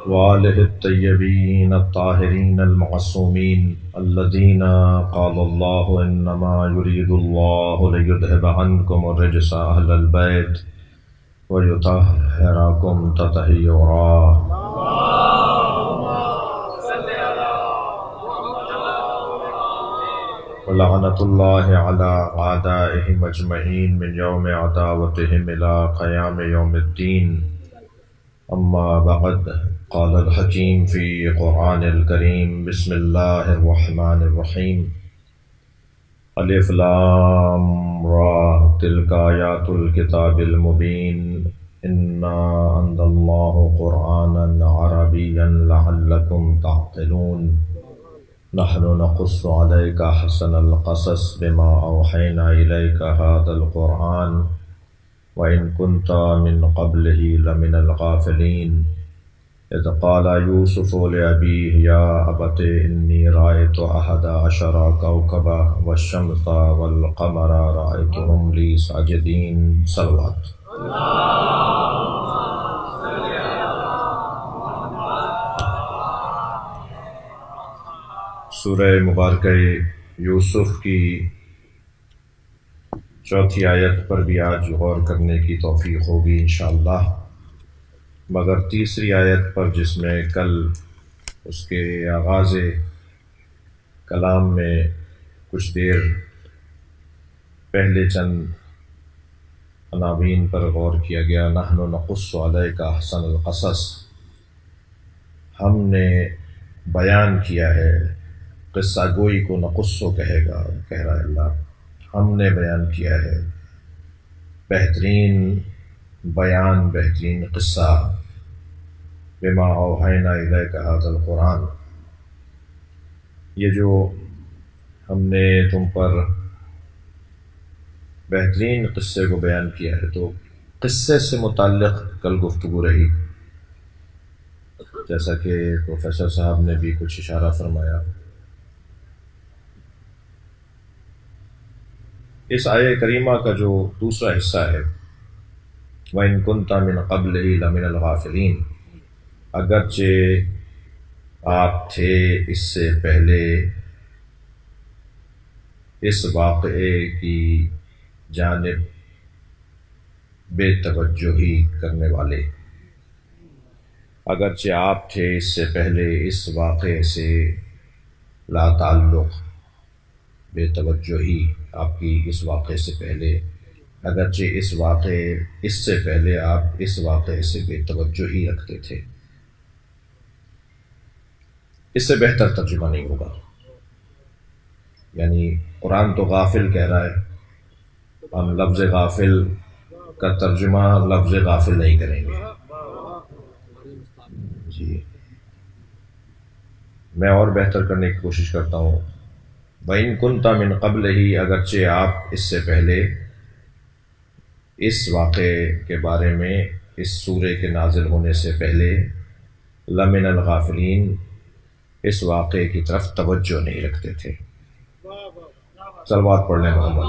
وآلہ الطیبین الطاہرین المعصومین الذین قال اللہ انما یرید اللہ لیذہب عنکم الرجس اہل البیت ویطہرکم تطہیرا۔ ولعنۃ اللہ علی اعدائہم اجمعین من یوم عداوتہم الی قیام یوم الدین۔ اما بعد، قال الحکیم فی قرآن الکریم بسم اللہ الرحمن الرحیم۔ الف لام را تلک آیات الکتاب المبین انا انزلناہ قرآنا عربیا لعلکم تعقلون۔ نحن نقص علیک احسن القصص بما اوحینا الیک ھذا القرآن وإن كنت من قبله لمن الغافلين۔ إذ قال يوسف لأبيه يا أبت إني رأيت 11 كوكبا والشمس والقمر رأيتهم لي ساجدين۔ صلوات۔ سورہ مبارکہ یوسف کی چوتھی آیت پر بھی آج غور کرنے کی توفیق ہوگی انشاءاللہ، مگر تیسری آیت پر جس میں کل اس کے آغاز کلام میں کچھ دیر پہلے چند عناوین پر غور کیا گیا۔ نحن نقص علیک احسن القصص، ہم نے بیان کیا ہے، قصہ گوئی کو نقصو کہے رہا ہے اللہ، ہم نے بیان کیا ہے بہترین بیان، بہترین قصہ، بما اوحینا الیک ھذا القرآن، یہ جو ہم نے تم پر بہترین قصے کو بیان کیا ہے۔ تو قصے سے متعلق کل گفتگو رہی، جیسا کہ پروفیسر صاحب نے بھی کچھ اشارہ فرمایا۔ اس آیہ کریمہ کا جو دوسرا حصہ ہے وَإِن كُنْتَ مِن قَبْلِهِ لَمِنَ الْغَافِلِينَ، اگرچہ آپ تھے اس سے پہلے اس واقعے کی جانب بے توجہی کرنے والے، اگرچہ آپ تھے اس سے پہلے اس واقعے سے لا تعلق، بے توجہی آپ کی اس واقعے سے پہلے، اگرچہ اس سے پہلے آپ اس واقعے سے بے توجہی رکھتے تھے۔ اس سے بہتر ترجمہ نہیں ہوگا، یعنی قرآن تو غافل کہہ رہا ہے، ہم لفظ غافل کا ترجمہ لفظ غافل نہیں کریں گے جی، میں اور بہتر کرنے کی کوشش کرتا ہوں۔ وَإِن كُنْتَ مِن قَبْلِهِ، اگرچہ آپ اس سے پہلے اس واقعے کے بارے میں، اس سورے کے نازل ہونے سے پہلے، لَمِنَ الْغَافِلِينَ، اس واقعے کی طرف توجہ نہیں رکھتے تھے۔ صلوات پڑھ لیں محمد۔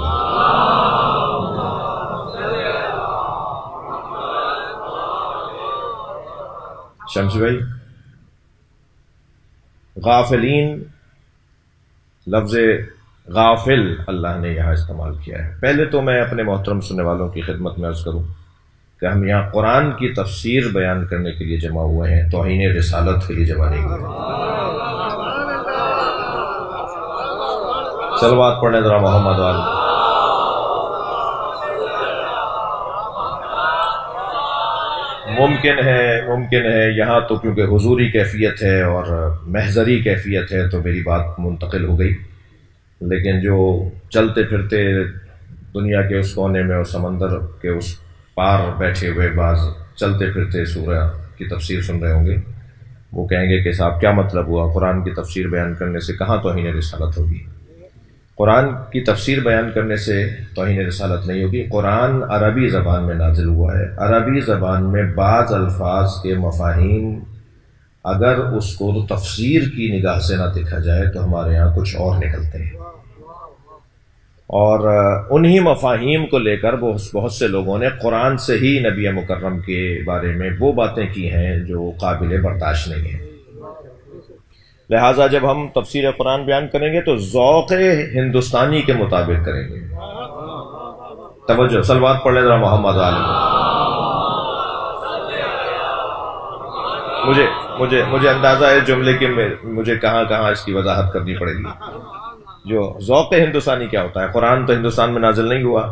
شمس بھائی، غافلین لفظ غافل اللہ نے یہاں استعمال کیا ہے۔ پہلے تو میں اپنے محترم سننے والوں کی خدمت میں عرض کروں کہ ہم یہاں قرآن کی تفسیر بیان کرنے کے لیے جمع ہوئے ہیں، توہین رسالت کے لیے جمع نہیں ہوئے۔ صلوات پڑھیں ذرا محمد والے۔ ممکن ہے یہاں تو کیونکہ حضوری کیفیت ہے اور محضری کیفیت ہے تو میری بات منتقل ہو گئی، لیکن جو چلتے پھرتے دنیا کے اس کونے میں اور سمندر کے اس پار بیٹھے ہوئے بعض چلتے پھرتے سورہ کی تفسیر سن رہے ہوں گے، وہ کہیں گے کہ صاحب کیا مطلب ہوا، قرآن کی تفسیر بیان کرنے سے کہاں توہین رسالت ہوگی؟ قرآن کی تفسیر بیان کرنے سے توہین رسالت نہیں ہوگی۔ قرآن عربی زبان میں نازل ہوا ہے، عربی زبان میں بعض الفاظ کے مفاہیم اگر اس کو تفسیر کی نگاہ سے نہ دیکھا جائے تو ہمارے ہاں کچھ اور نکلتے ہیں، اور انہی مفاہیم کو لے کر بہت سے لوگوں نے قرآن سے ہی نبی مکرم کے بارے میں وہ باتیں کی ہیں جو قابل برداشت نہیں ہیں۔ لہٰذا جب ہم تفسیر قرآن بیان کریں گے تو ذوق ہندوستانی کے مطابق کریں گے۔ توجہ، صلوات پڑھ لیں ذرا محمد علیہ۔ مجھے اندازہ ہے جملے کے مجھے کہاں کہاں اس کی وضاحت کرنی پڑے گی۔ جو ذوق ہندوستانی کیا ہوتا ہے؟ قرآن تو ہندوستان میں نازل نہیں ہوا،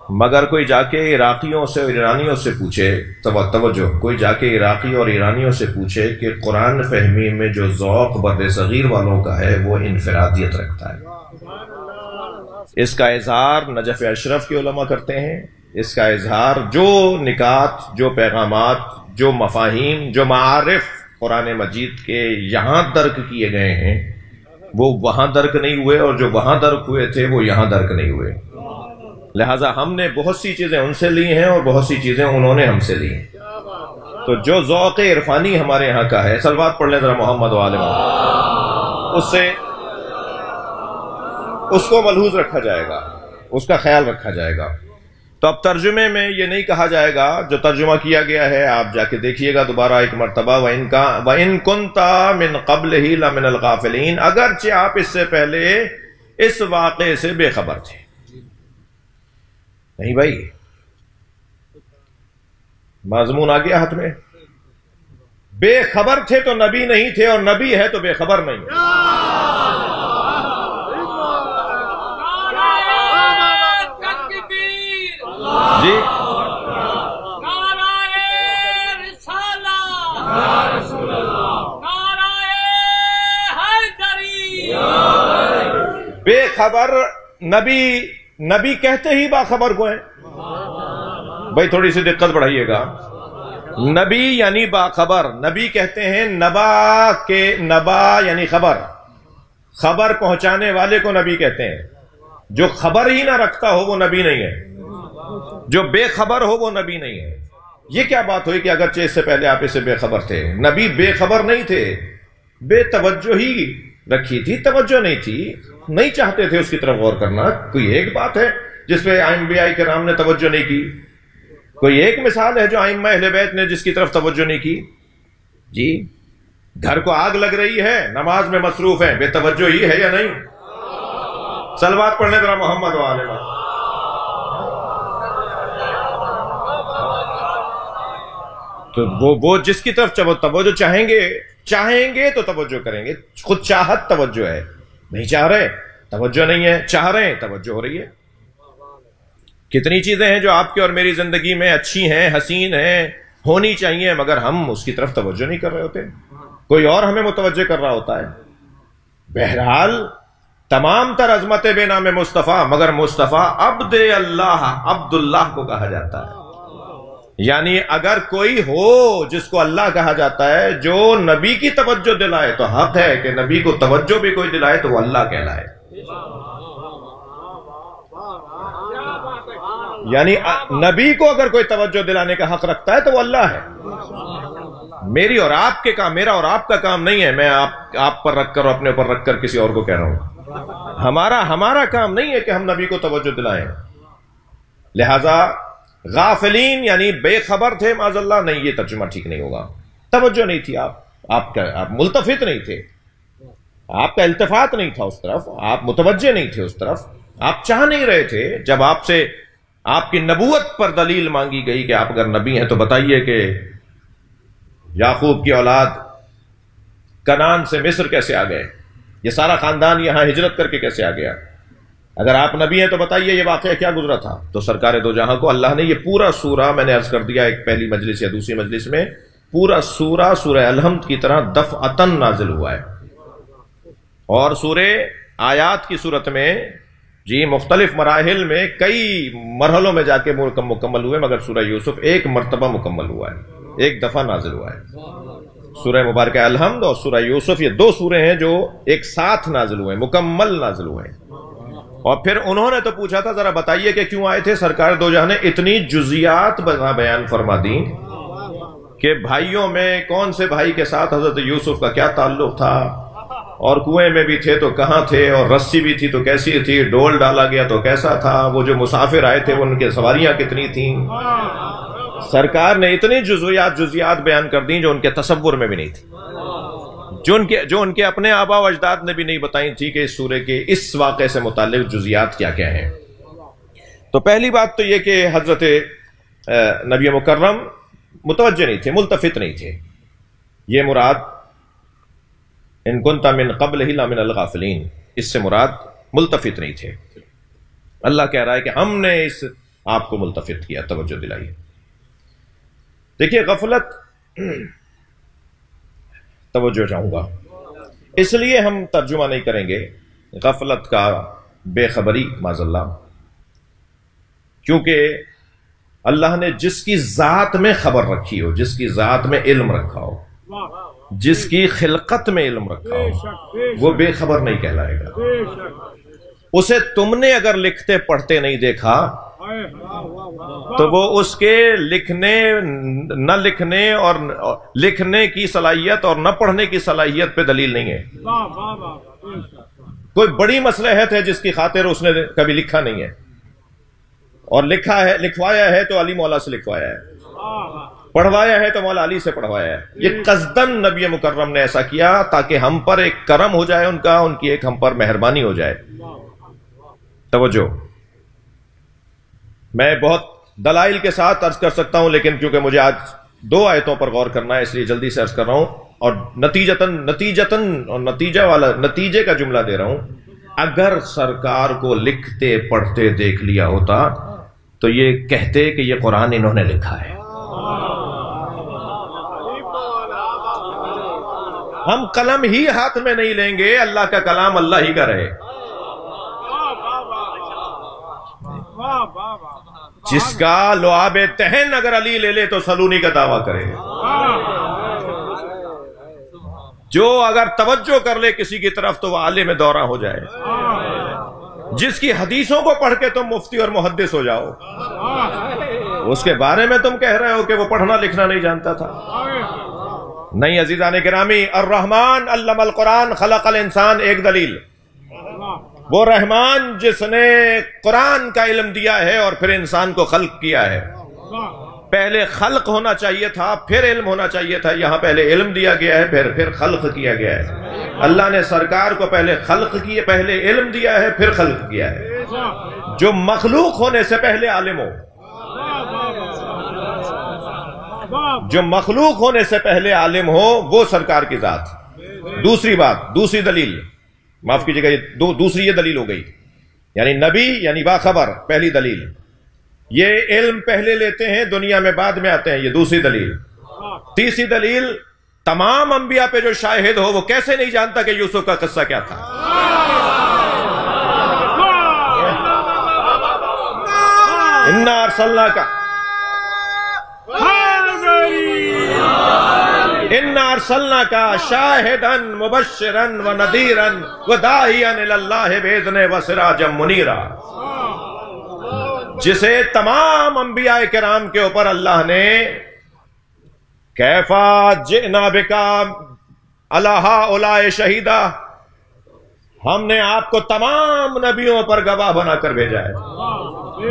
مگر کوئی جا کے عراقیوں سے اور ایرانیوں سے پوچھے، توجہ، کوئی جا کے عراقی اور ایرانیوں سے پوچھے کہ قرآن فہمی میں جو ذوق بر صغیر والوں کا ہے وہ انفرادیت رکھتا ہے۔ اس کا اظہار نجف اشرف کے علماء کرتے ہیں، اس کا اظہار جو نکات، جو پیغامات، جو مفاہیم، جو معارف قرآن مجید کے یہاں درک کیے گئے ہیں وہ وہاں درک نہیں ہوئے، اور جو وہاں درک ہوئے تھے وہ یہاں درک نہیں ہوئے۔ لہٰذا ہم نے بہت سی چیزیں ان سے لی ہیں اور بہت سی چیزیں انہوں نے ہم سے لی ہیں۔ تو جو ذوق عرفانی ہمارے یہاں کا ہے، صلوات پڑھ لیں ذرا محمد و آل محمد، اس کو ملحوظ رکھا جائے گا، اس کا خیال رکھا جائے گا۔ تو اب ترجمے میں یہ نہیں کہا جائے گا، جو ترجمہ کیا گیا ہے آپ جا کے دیکھیے گا دوبارہ ایک مرتبہ، وَإِن كُنْتَ مِن قَبْلِهِ لَمِنَ الْغَافِلِينَ، اگرچہ آپ اس سے پہلے اس واقعے سے بے خبر تھے۔ نہیں بھائی، مضمون آ گیا ہاتھ میں، بے خبر تھے تو نبی نہیں تھے، اور نبی ہے تو بے خبر نہیں۔ جی بے خبر، نبی کہتے ہی باخبر کو ہیں۔ بھائی تھوڑی سی دقت بڑھائیے گا، نبی یعنی باخبر، نبی کہتے ہیں نبا یعنی خبر پہنچانے والے کو نبی کہتے ہیں۔ جو خبر ہی نہ رکھتا ہو وہ نبی نہیں ہے، جو بے خبر ہو وہ نبی نہیں ہے۔ یہ کیا بات ہوئی کہ اگرچہ اس سے پہلے آپ اسے بے خبر تھے؟ نبی بے خبر نہیں تھے، بے توجہ ہی رکھی تھی، توجہ نہیں تھی، نہیں چاہتے تھے اس کی طرف غور کرنا۔ کوئی ایک بات ہے جس پہ انبیاء کرام نے توجہ نہیں کی، کوئی ایک مثال ہے جو ائمہ اہل بیت نے جس کی طرف توجہ نہیں کی۔ جی گھر کو آگ لگ رہی ہے، نماز میں مصروف ہیں، بے توجہ ہی ہے یا نہیں؟ صلوات پڑھنے ذرا محمد و آل محمد۔ تو وہ جس کی طرف توجہ چاہیں گے تو توجہ کریں گے۔ خود چاہت توجہ ہے، نہیں چاہ رہے توجہ نہیں ہے، چاہ رہے ہیں توجہ ہو رہی ہے۔ کتنی چیزیں ہیں جو آپ کی اور میری زندگی میں اچھی ہیں، حسین ہیں، ہونی چاہیے، مگر ہم اس کی طرف توجہ نہیں کر رہے ہوتے، کوئی اور ہمیں متوجہ کر رہا ہوتا ہے۔ بہرحال تمام تر عظمت بے نام مصطفیٰ، مگر مصطفیٰ عبد اللہ کو کہا جاتا ہے۔ یعنی اگر کوئی ہو جس کو اللہ کہا جاتا ہے، جو نبی کی توجہ دلائے، تو حق ہے کہ نبی کو توجہ بھی کوئی دلائے تو وہ اللہ کہلائے۔ یعنی نبی کو اگر کوئی توجہ دلانے کا حق رکھتا ہے تو وہ اللہ ہے۔ میری اور آپ کے کام، میرا اور آپ کا کام نہیں ہے میں آپ پر رکھ کر اور اپنے اوپر رکھ کر کسی اور کو کہہ رہا ہوں۔ ہمارا کام نہیں ہے کہ ہم نبی کو توجہ دلائیں۔ لہذا غافلین یعنی بے خبر تھے، معاذ اللہ، نہیں، یہ ترجمہ ٹھیک نہیں ہوگا۔ توجہ نہیں تھی، آپ ملتفت نہیں تھے، آپ کا التفات نہیں تھا اس طرف، آپ متوجہ نہیں تھے اس طرف، آپ چاہ نہیں رہے تھے۔ جب آپ سے آپ کی نبوت پر دلیل مانگی گئی کہ آپ اگر نبی ہیں تو بتائیے کہ یعقوب کی اولاد کنعان سے مصر کیسے آ گئے، یہ سارا خاندان یہاں ہجرت کر کے کیسے آ گیا؟ اگر آپ نبی ہیں تو بتائیے یہ واقعہ کیا گزرا تھا؟ تو سرکار دو جہاں کو اللہ نے یہ پورا سورہ، میں نے عرض کر دیا ایک پہلی مجلس یا دوسری مجلس میں، پورا سورہ الحمد کی طرح دفعتاً نازل ہوا ہے۔ اور سورہ آیات کی صورت میں جی مختلف مراحل میں کئی مرحلوں میں جا کے مکمل ہوئے، مگر سورہ یوسف ایک مرتبہ مکمل ہوا ہے، ایک دفعہ نازل ہوا ہے۔ سورہ مبارکہ الحمد اور سورہ یوسف یہ دو سورے ہیں جو ایک ساتھ نازل ہوئے، مکمل نازل ہوئے ہیں۔ اور پھر انہوں نے تو پوچھا تھا ذرا بتائیے کہ کیوں آئے تھے؟ سرکار دو جہاں نے اتنی جزیات بیان فرما دی کہ بھائیوں میں کون سے بھائی کے ساتھ حضرت یوسف کا کیا تعلق تھا، اور کنویں میں بھی تھے تو کہاں تھے، اور رسی بھی تھی تو کیسی تھی، ڈول ڈالا گیا تو کیسا تھا، وہ جو مسافر آئے تھے ان کے سواریاں کتنی تھیں۔ سرکار نے اتنی جزیات بیان کر دیں جو ان کے تصور میں بھی نہیں تھی، جو ان کے اپنے آبا و اجداد نے بھی نہیں بتائی تھی کہ اس سورے کے اس واقعے سے متعلق جزیات کیا کیا ہیں۔ تو پہلی بات تو یہ کہ حضرت نبی مکرم متوجہ نہیں تھے، ملتفت نہیں تھے۔ یہ مراد ان کنت من قبل ہی لمن الغافلین، اس سے مراد ملتفت نہیں تھے۔ اللہ کہہ رہا ہے کہ ہم نے اس آپ کو ملتفت کیا، توجہ دلائی۔ دیکھیے غفلت، توجہ چاہوں گا، اس لیے ہم ترجمہ نہیں کریں گے غفلت کا بے خبری معاذ اللہ، کیونکہ اللہ نے جس کی ذات میں خبر رکھی ہو، جس کی ذات میں علم رکھا ہو، جس کی خلقت میں علم رکھا ہو، وہ بے خبر نہیں کہلائے گا۔ اسے تم نے اگر لکھتے پڑھتے نہیں دیکھا تو وہ اس کے نہ لکھنے اور لکھنے کی صلاحیت اور نہ پڑھنے کی صلاحیت پہ دلیل نہیں ہے۔ کوئی بڑی مصلحت ہے جس کی خاطر اس نے کبھی لکھا نہیں ہے، اور لکھا ہے، لکھوایا ہے تو علی مولا سے لکھوایا ہے، پڑھوایا ہے تو مولا علی سے پڑھوایا ہے۔ یہ قصداً نبی مکرم نے ایسا کیا تاکہ ہم پر ایک کرم ہو جائے ان کا، ان کی ایک ہم پر مہربانی ہو جائے۔ توجہ، میں بہت دلائل کے ساتھ عرض کر سکتا ہوں، لیکن کیونکہ مجھے آج 2 آیتوں پر غور کرنا ہے اس لیے جلدی سے عرض کر رہا ہوں، اور نتیجے کا جملہ دے رہا ہوں۔ اگر سرکار کو لکھتے پڑھتے دیکھ لیا ہوتا تو یہ کہتے کہ یہ قرآن انہوں نے لکھا ہے۔ ہم قلم ہی ہاتھ میں نہیں لیں گے، اللہ کا کلام اللہ ہی کا رہے۔ جس کا لعاب تہن اگر علی لے لے تو سلونی کا دعویٰ کرے، جو اگر توجہ کر لے کسی کی طرف تو وہ عالم دورہ ہو جائے، جس کی حدیثوں کو پڑھ کے تم مفتی اور محدث ہو جاؤ، اس کے بارے میں تم کہہ رہے ہو کہ وہ پڑھنا لکھنا نہیں جانتا تھا۔ نہیں عزیزان گرامی، الرحمن علم القرآن خلق الانسان ایک دلیل، وہ رحمان جس نے قرآن کا علم دیا ہے اور پھر انسان کو خلق کیا ہے۔ پہلے خلق ہونا چاہیے تھا، پھر علم ہونا چاہیے تھا، یہاں پہلے علم دیا گیا ہے، پھر خلق کیا گیا ہے۔ اللہ نے سرکار کو پہلے خلق کیے، پہلے علم دیا ہے، پھر خلق کیا ہے۔ جو مخلوق ہونے سے پہلے عالم ہو، جو مخلوق ہونے سے پہلے عالم ہو، وہ سرکار کی ذات۔ دوسری بات، دوسری دلیل، معاف کیجیے گا، دوسری یہ دلیل ہو گئی، یعنی نبی یعنی باخبر، پہلی دلیل۔ یہ علم پہلے لیتے ہیں، دنیا میں بعد میں آتے ہیں، یہ دوسری دلیل۔ تیسری دلیل، تمام انبیاء پہ جو شاہد ہو وہ کیسے نہیں جانتا کہ یوسف کا قصہ کیا تھا؟ اِنَّا أَرْسَلْنَاكَ اِنَّا أَرْسَلْنَاكَ شَاهِدًا مُبَشِّرًا وَنَذِيرًا وَدَاعِيًا إِلَى اللَّهِ بِإِذْنِهِ وَسِرَاجًا مُنِيرًا، جسے تمام انبیاء کرام کے اوپر اللہ نے کیفَ جِئْنَا بِكَ عَلَىٰ هَٰؤُلَاءِ شَهِيدًا، ہم نے آپ کو تمام نبیوں پر گواہ بنا کر بھیجا ہے۔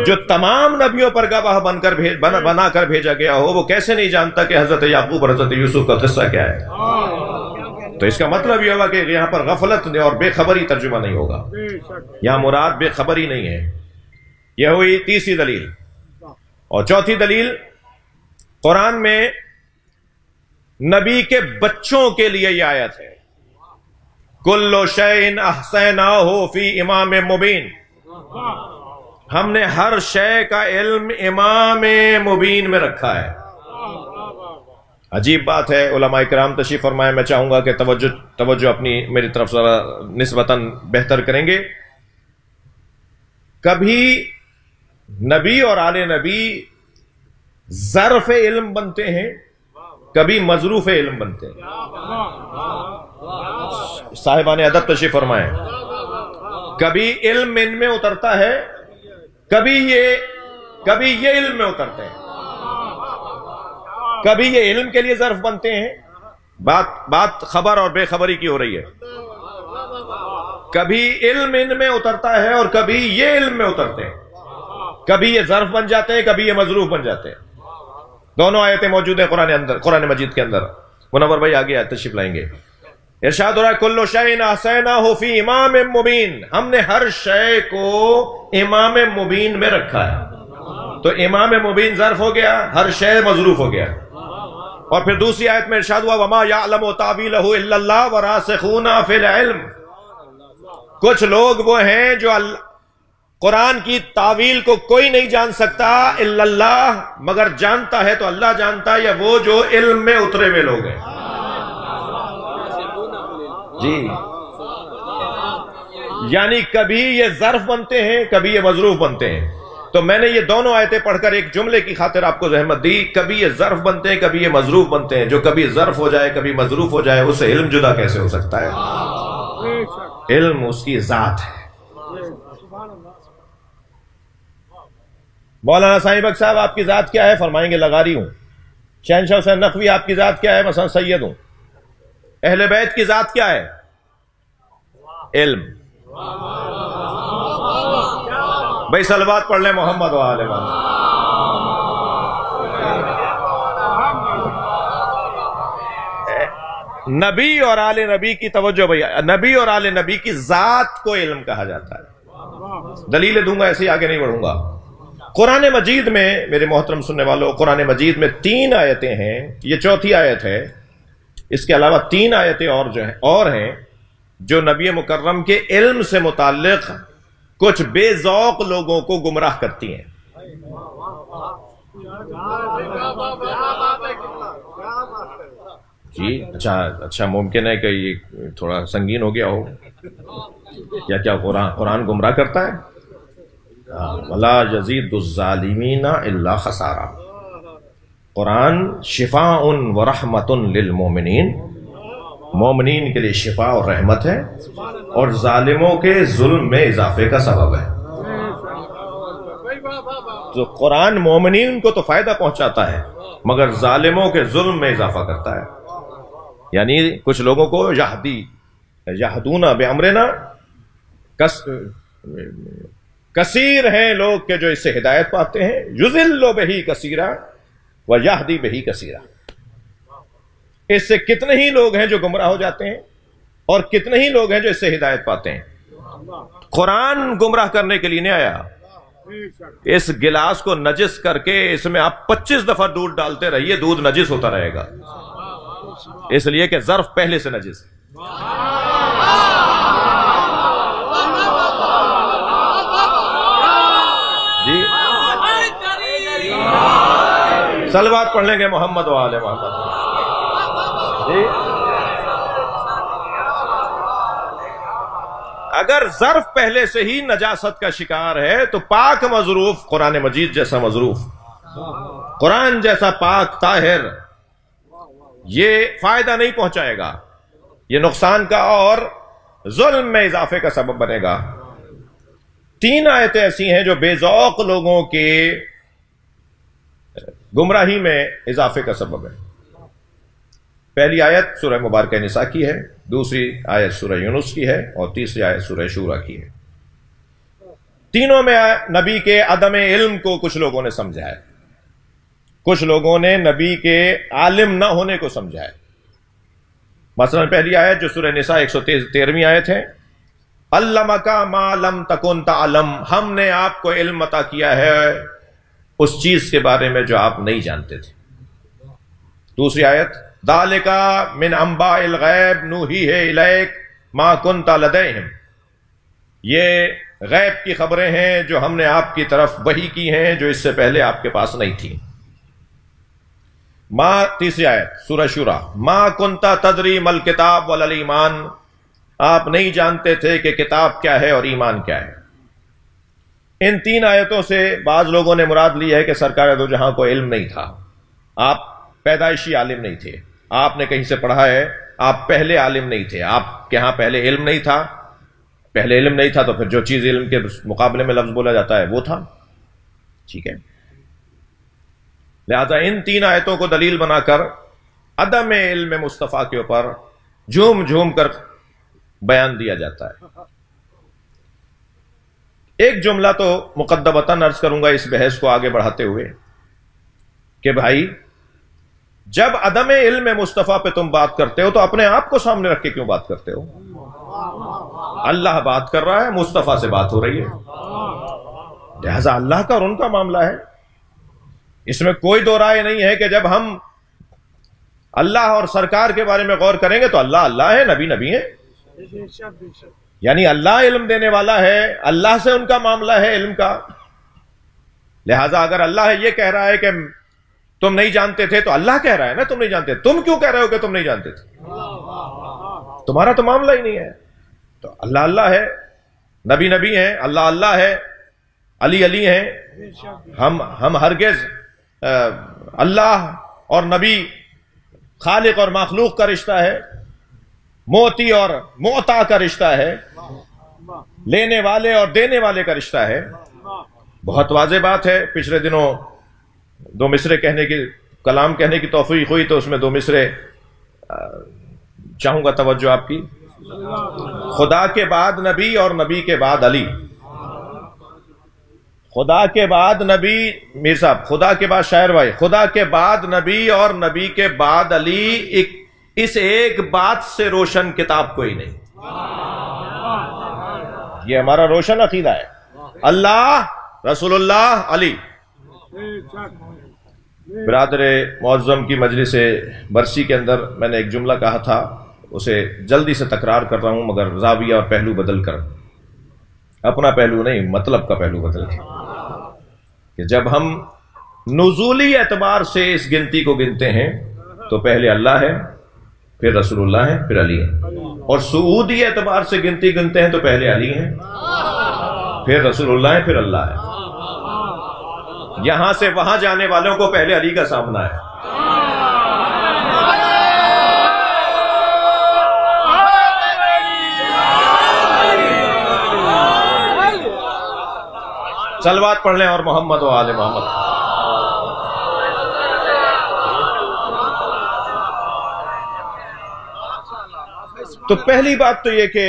جو تمام نبیوں پر گواہ بنا کر بھیجا گیا ہو، وہ کیسے نہیں جانتا کہ حضرت یعقوب اور حضرت یوسف کا قصہ کیا ہے؟ تو اس کا مطلب یہ ہوگا کہ یہاں پر غفلت اور بے خبری ترجمہ نہیں ہوگا، یہاں مراد بے خبری نہیں ہے۔ یہ ہوئی تیسری دلیل۔ اور چوتھی دلیل، قرآن میں نبی کے بچوں کے لیے یہ آیت ہے، کُلُّ شَیْءٍ أَحْصَیْنَاهُ فِی امام مبین، ہم نے ہر شے کا علم امام مبین میں رکھا ہے۔ عجیب بات ہے، علماء کرام تشریف فرمائے، میں چاہوں گا کہ توجہ اپنی میری طرف ذرا نسبتاً بہتر کریں گے۔ کبھی نبی اور آل نبی ظرف علم بنتے ہیں، کبھی مظروف علم بنتے ہیں۔ صاحبان ادب تشریف فرمائیں، کبھی علم ان میں اترتا ہے، کبھی یہ علم میں اترتے ہیں، کبھی یہ علم کے لیے ظرف بنتے ہیں۔ بات خبر اور بے خبری کی ہو رہی ہے۔ کبھی علم ان میں اترتا ہے اور کبھی یہ علم میں اترتے ہیں، کبھی یہ ظرف بن جاتے ہیں، کبھی یہ مظروف بن جاتے ہیں۔ دونوں آیتیں موجود ہیں قرآن مجید کے اندر۔ منور بھائی آگے تشریف لائیں گے۔ ارشاد ہو رہا ہے کل شیء احصیناہ فی امام مبین، ہم نے ہر شے کو امام مبین میں رکھا ہے۔ تو امام مبین ظرف ہو گیا، ہر شے مظروف ہو گیا۔ اور پھر دوسری آیت میں ارشاد ہوا وما یعلم تاویلہ الا اللہ وراسخون فی العلم، کچھ لوگ وہ ہیں جو قرآن کی تعویل کو کوئی نہیں جان سکتا الا اللہ، مگر جانتا ہے تو اللہ جانتا ہے، یا وہ جو علم میں اترے ہوئے لوگ ہیں۔ جی، یعنی کبھی یہ ظرف بنتے ہیں، کبھی یہ مظروف بنتے ہیں۔ تو میں نے یہ دونوں آیتیں پڑھ کر ایک جملے کی خاطر آپ کو زحمت دی، کبھی یہ ظرف بنتے ہیں، کبھی یہ مظروف بنتے ہیں۔ جو کبھی ظرف ہو جائے کبھی مظروف ہو جائے، اس سے علم جدا کیسے ہو سکتا ہے؟ علم اس کی ذات ہے۔ مولانا ثانی بخش صاحب آپ کی ذات کیا ہے؟ فرمائیں گے لغاری ہوں۔ شہنشاہ حسین نقوی آپ کی ذات کیا ہے؟ مثلا سید ہوں۔ اہل بیت کی ذات کیا ہے؟ علم۔ بھائی صلوات پڑھ لیں محمد و آل محمد۔ نبی اور آل نبی کی توجہ بھائی، نبی اور آل نبی کی ذات کو علم کہا جاتا ہے۔ دلیلیں دوں گا، ایسے ہی آگے نہیں بڑھوں گا۔ قرآن مجید میں میرے محترم سننے والوں، قرآن مجید میں 3 آیتیں ہیں، یہ چوتھی آیت ہے۔ اس کے علاوہ 3 آیتیں اور ہیں جو نبی مکرم کے علم سے متعلق کچھ بے ذوق لوگوں کو گمراہ کرتی ہیں۔ جی اچھا ممکن ہے کہ یہ تھوڑا سنگین ہو گیا ہو، یا کیا قرآن گمراہ کرتا ہے؟ وَلَا يَزِيدُ الظَّالِمِينَ إِلَّا خَسَارًا۔ قرآن شفاء وَرَحْمَةٌ لِلْمُؤْمِنِينَ، مومنین کے لیے شفا اور رحمت ہے، اور ظالموں کے ظلم میں اضافے کا سبب ہے۔ تو قرآن مومنین کو تو فائدہ پہنچاتا ہے، مگر ظالموں کے ظلم میں اضافہ کرتا ہے۔ یعنی کچھ لوگوں کو یہدون بامرنا، کثیر ہیں لوگ کہ جو اس سے ہدایت پاتے ہیں، یضل بہ کثیرا ویہدی بہ کثیرا۔ اس سے کتنے ہی لوگ ہیں جو گمراہ ہو جاتے ہیں، اور کتنے ہی لوگ ہیں جو اس سے ہدایت پاتے ہیں۔ قرآن گمراہ کرنے کے لیے نہیں آیا۔ اس گلاس کو نجس کر کے اس میں آپ 25 دفعہ دودھ ڈالتے رہیے، دودھ نجس ہوتا رہے گا، اس لیے کہ ظرف پہلے سے نجس ہے۔ جی صلوات پڑھ لیں گے محمد و آل محمد۔ جی اگر ظرف پہلے سے ہی نجاست کا شکار ہے تو پاک مظروف، قرآن مجید جیسا مظروف، قرآن جیسا پاک طاہر، یہ فائدہ نہیں پہنچائے گا، یہ نقصان کا اور ظلم میں اضافے کا سبب بنے گا۔ 3 آیتیں ایسی ہیں جو بے ذوق لوگوں کے گمراہی میں اضافے کا سبب ہے۔ پہلی آیت سورہ مبارکہ نساء کی ہے، دوسری آیت سورہ یونس کی ہے، اور تیسری آیت سورہ شورى کی ہے۔ تینوں میں نبی کے عدم علم کو کچھ لوگوں نے سمجھا ہے، کچھ لوگوں نے نبی کے عالم نہ ہونے کو سمجھا ہے۔ مثلا پہلی آیت جو سورہ نساء 113ویں آیت ہے، علمک ما لم تکن تعلم، ہم نے آپ کو علم عطا کیا ہے اس چیز کے بارے میں جو آپ نہیں جانتے تھے۔ دوسری آیت، ذالک من انباء الغیب نوحیہ الیک ما کنت لدیہم، یہ غیب کی خبریں ہیں جو ہم نے آپ کی طرف وحی کی ہیں جو اس سے پہلے آپ کے پاس نہیں تھی۔ تیسری آیت سورہ شورى، ما کنت تدری مل کتاب ولا ایمان، آپ نہیں جانتے تھے کہ کتاب کیا ہے اور ایمان کیا ہے۔ ان 3 آیتوں سے بعض لوگوں نے مراد لی ہے کہ سرکار دو جہاں کو علم نہیں تھا، آپ پیدائشی عالم نہیں تھے، آپ نے کہیں سے پڑھا ہے، آپ پہلے عالم نہیں تھے، آپ کے ہاں پہلے علم نہیں تھا، پہلے علم نہیں تھا تو پھر جو چیز علم کے مقابلے میں لفظ بولا جاتا ہے وہ تھا۔ ٹھیک ہے، لہذا ان 3 آیتوں کو دلیل بنا کر عدم علم مصطفیٰ کے اوپر جھوم جھوم کر بیان دیا جاتا ہے۔ ایک جملہ تو مقدمتاً عرض کروں گا اس بحث کو آگے بڑھاتے ہوئے کہ بھائی جب عدم علم مصطفیٰ پہ تم بات کرتے ہو تو اپنے آپ کو سامنے رکھ کے کیوں بات کرتے ہو؟ اللہ بات کر رہا ہے، مصطفیٰ سے بات ہو رہی ہے، لہذا اللہ کا اور ان کا معاملہ ہے۔ اس میں کوئی دو رائے نہیں ہے کہ جب ہم اللہ اور سرکار کے بارے میں غور کریں گے تو اللہ اللہ ہے، نبی نبی ہے، یعنی اللہ علم دینے والا ہے، اللہ سے ان کا معاملہ ہے علم کا۔ لہذا اگر اللہ یہ کہہ رہا ہے کہ تم نہیں جانتے تھے تو اللہ کہہ رہا ہے نا تم نہیں جانتے، تم کیوں کہہ رہے ہو کہ تم نہیں جانتے تھے؟ تمہارا تو معاملہ ہی نہیں ہے۔ تو اللہ اللہ ہے، نبی نبی ہیں، اللہ اللہ ہے، علی علی ہیں۔ ہم ہرگز اللہ اور نبی خالق اور مخلوق کا رشتہ ہے، موتی اور معطا کا رشتہ ہے، لینے والے اور دینے والے کا رشتہ ہے۔ بہت واضح بات ہے۔ پچھلے دنوں دو مصرے کہنے کی کلام کہنے کی توفیق ہوئی تو اس میں دو مصرے چاہوں گا توجہ آپ کی۔ خدا کے بعد نبی اور نبی کے بعد علی، خدا کے بعد نبی، میر صاحب خدا کے بعد شاعر بھائی، خدا کے بعد نبی اور نبی کے بعد علی، اس ایک بات سے روشن کتاب کوئی نہیں۔ یہ ہمارا روشن عقیدہ ہے، اللہ، رسول اللہ، علی۔ برادر معظم کی مجلس برسی کے اندر میں نے ایک جملہ کہا تھا، اسے جلدی سے تکرار کر رہا ہوں مگر زاویہ اور پہلو بدل کر، اپنا پہلو نہیں مطلب کا پہلو بدل کر، کہ جب ہم نزولی اعتبار سے اس گنتی کو گنتے ہیں تو پہلے اللہ ہے، پھر رسول اللہ ہے، پھر علی ہے، اور صعودی اعتبار سے گنتی گنتے ہیں تو پہلے علی ہے، پھر رسول اللہ ہے، پھر اللہ ہے۔ یہاں سے وہاں جانے والوں کو پہلے علی کا سامنا ہے۔ صلوات پڑھ لیں اور محمد و آل محمد۔ تو پہلی بات تو یہ کہ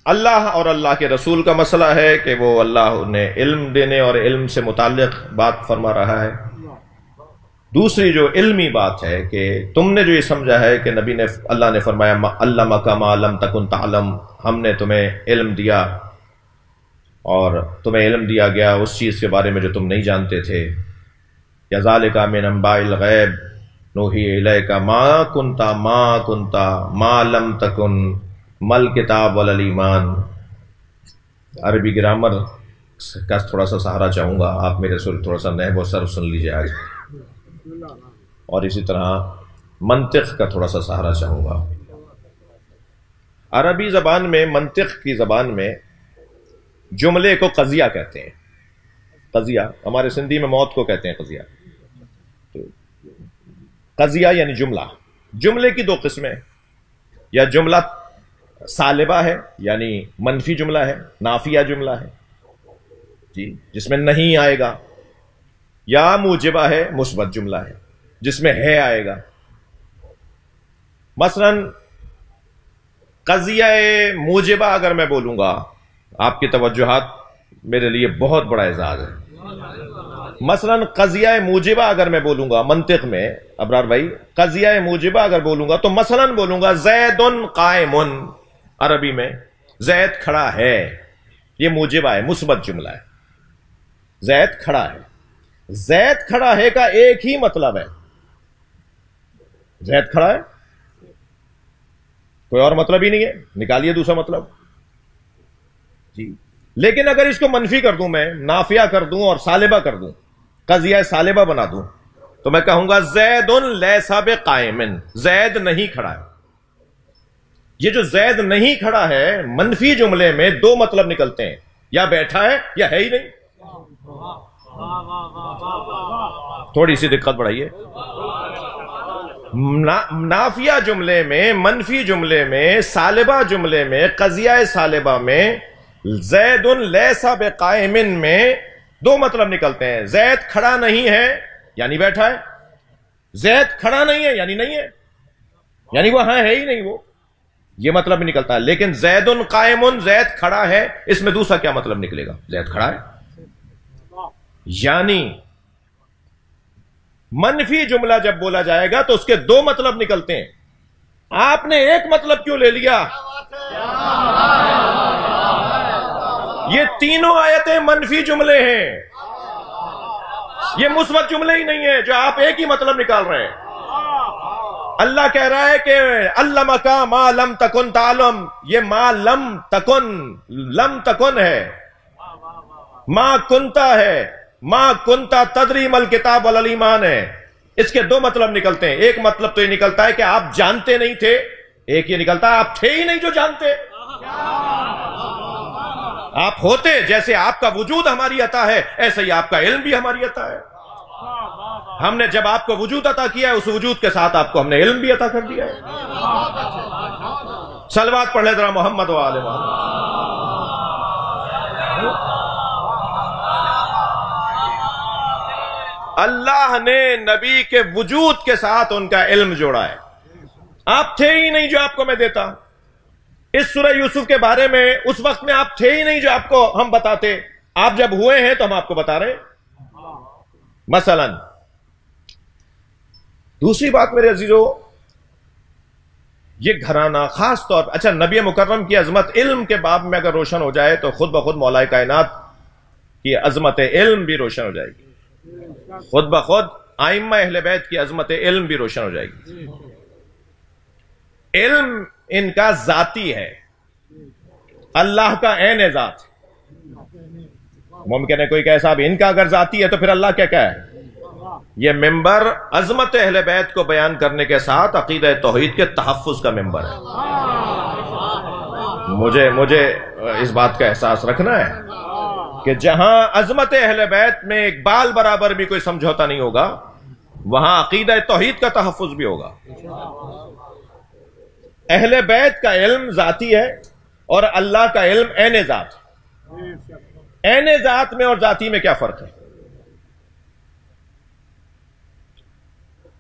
اللہ اور اللہ کے رسول کا مسئلہ ہے کہ وہ اللہ نے علم دینے اور علم سے متعلق بات فرما رہا ہے۔ دوسری جو علمی بات ہے کہ تم نے جو یہ سمجھا ہے کہ نبی نے، اللہ نے فرمایا علمک ما لم تکن تعلم، ہم نے تمہیں علم دیا اور تمہیں علم دیا گیا اس چیز کے بارے میں جو تم نہیں جانتے تھے۔ یا ذالک من انباء الغیب نوحی الیک ما کنت ما لم تکن مل کتاب ولا ایمان۔ عربی گرامر کا تھوڑا سا سہارا چاہوں گا، آپ میرے سے تھوڑا سا نحو و صرف سن لیجیے آج، اور اسی طرح منطق کا تھوڑا سا سہارا چاہوں گا۔ عربی زبان میں، منطق کی زبان میں جملے کو قضیہ کہتے ہیں۔ قضیہ ہمارے سندھی میں موت کو کہتے ہیں قضیہ۔ قضیہ یعنی جملہ۔ جملے کی دو قسمیں، یا جملہ سالبہ ہے یعنی منفی جملہ ہے، نافیہ جملہ ہے جی جس میں نہیں آئے گا، یا موجبہ ہے، مثبت جملہ ہے جس میں ہے آئے گا۔ مثلا قضیہ موجبہ اگر میں بولوں گا، آپ کی توجہات میرے لیے بہت بڑا اعزاز ہے۔ مثلا قضیہ موجبہ اگر میں بولوں گا منطق میں، ابرار بھائی قضیہ موجبہ اگر بولوں گا تو مثلا بولوں گا زید قائم، عربی میں زید کھڑا ہے، یہ موجبہ ہے، مثبت جملہ ہے، زید کھڑا ہے۔ زید کھڑا ہے کا ایک ہی مطلب ہے، زید کھڑا ہے، کوئی اور مطلب ہی نہیں ہے، نکالیے دوسرا مطلب جی۔ لیکن اگر اس کو منفی کر دوں، میں نافیہ کر دوں اور سالبہ کر دوں، قضیہ سالبہ بنا دوں، تو میں کہوں گا زید لیس بقائم، زید نہیں کھڑا ہے۔ یہ جو زید نہیں کھڑا ہے منفی جملے میں دو مطلب نکلتے ہیں، یا بیٹھا ہے یا ہے ہی نہیں۔ تھوڑی سی دقت بڑھائیے۔ نافیہ جملے میں، منفی جملے میں، سالبہ جملے میں، قضیہ سالبہ میں زید لیس بقائم میں دو مطلب نکلتے ہیں۔ زید کھڑا نہیں ہے یعنی بیٹھا ہے، زید کھڑا نہیں ہے یعنی نہیں ہے، یعنی وہ ہے ہی نہیں وہ۔ یہ مطلب بھی نکلتا ہے. لیکن زید قائم، زید کھڑا ہے، اس میں دوسرا کیا مطلب نکلے گا؟ زید کھڑا ہے. یعنی منفی جملہ جب بولا جائے گا تو اس کے دو مطلب نکلتے ہیں. آپ نے ایک مطلب کیوں لے لیا؟ یہ تینوں آیتیں منفی جملے ہیں، یہ مثبت جملے ہی نہیں ہیں جو آپ ایک ہی مطلب نکال رہے ہیں. اللہ کہہ رہا ہے کہ علمک ما لم تکن تعلم، یہ ما لم تکن ہے، ما کنتا ہے، ما کنتا تدری مل کتاب والایمان ہے. اس کے دو مطلب نکلتے ہیں. ایک مطلب تو یہ نکلتا ہے کہ آپ جانتے نہیں تھے، ایک یہ نکلتا ہے آپ تھے ہی نہیں جو جانتے. آپ ہوتے، جیسے آپ کا وجود ہماری عطا ہے ایسے ہی آپ کا علم بھی ہماری عطا ہے. ہم نے جب آپ کو وجود عطا کیا ہے، اس وجود کے ساتھ آپ کو ہم نے علم بھی عطا کر دیا ہے. صلوات پڑھ لے ذرا محمد و آل محمد. اللہ نے نبی کے وجود کے ساتھ ان کا علم جوڑا ہے. آپ تھے ہی نہیں جو آپ کو میں دیتا. اس سورہ یوسف کے بارے میں اس وقت میں آپ تھے ہی نہیں جو آپ کو ہم بتاتے. آپ جب ہوئے ہیں تو ہم آپ کو بتا رہے ہیں. مثلا دوسری بات میرے عزیزو، یہ گھرانہ خاص طور پر، اچھا نبی مکرم کی عظمت علم کے باب میں اگر روشن ہو جائے تو خود بخود مولا کائنات کی عظمت علم بھی روشن ہو جائے گی. خود بخود ائمہ اہل بیت کی عظمت علم بھی روشن ہو جائے گی. علم ان کا ذاتی ہے، اللہ کا عین ذات. ممکن ہے کوئی کہے صاحب ان کا اگر ذاتی ہے تو پھر اللہ کیا ہے؟ یہ ممبر عظمت اہل بیت کو بیان کرنے کے ساتھ عقیدہ توحید کے تحفظ کا ممبر ہے. مجھے اس بات کا احساس رکھنا ہے کہ جہاں عظمت اہل بیت میں ایک بال برابر بھی کوئی سمجھوتا نہیں ہوگا، وہاں عقیدہ توحید کا تحفظ بھی ہوگا. اہل بیت کا علم ذاتی ہے اور اللہ کا علم عین ذات. عین ذات میں اور ذاتی میں کیا فرق ہے؟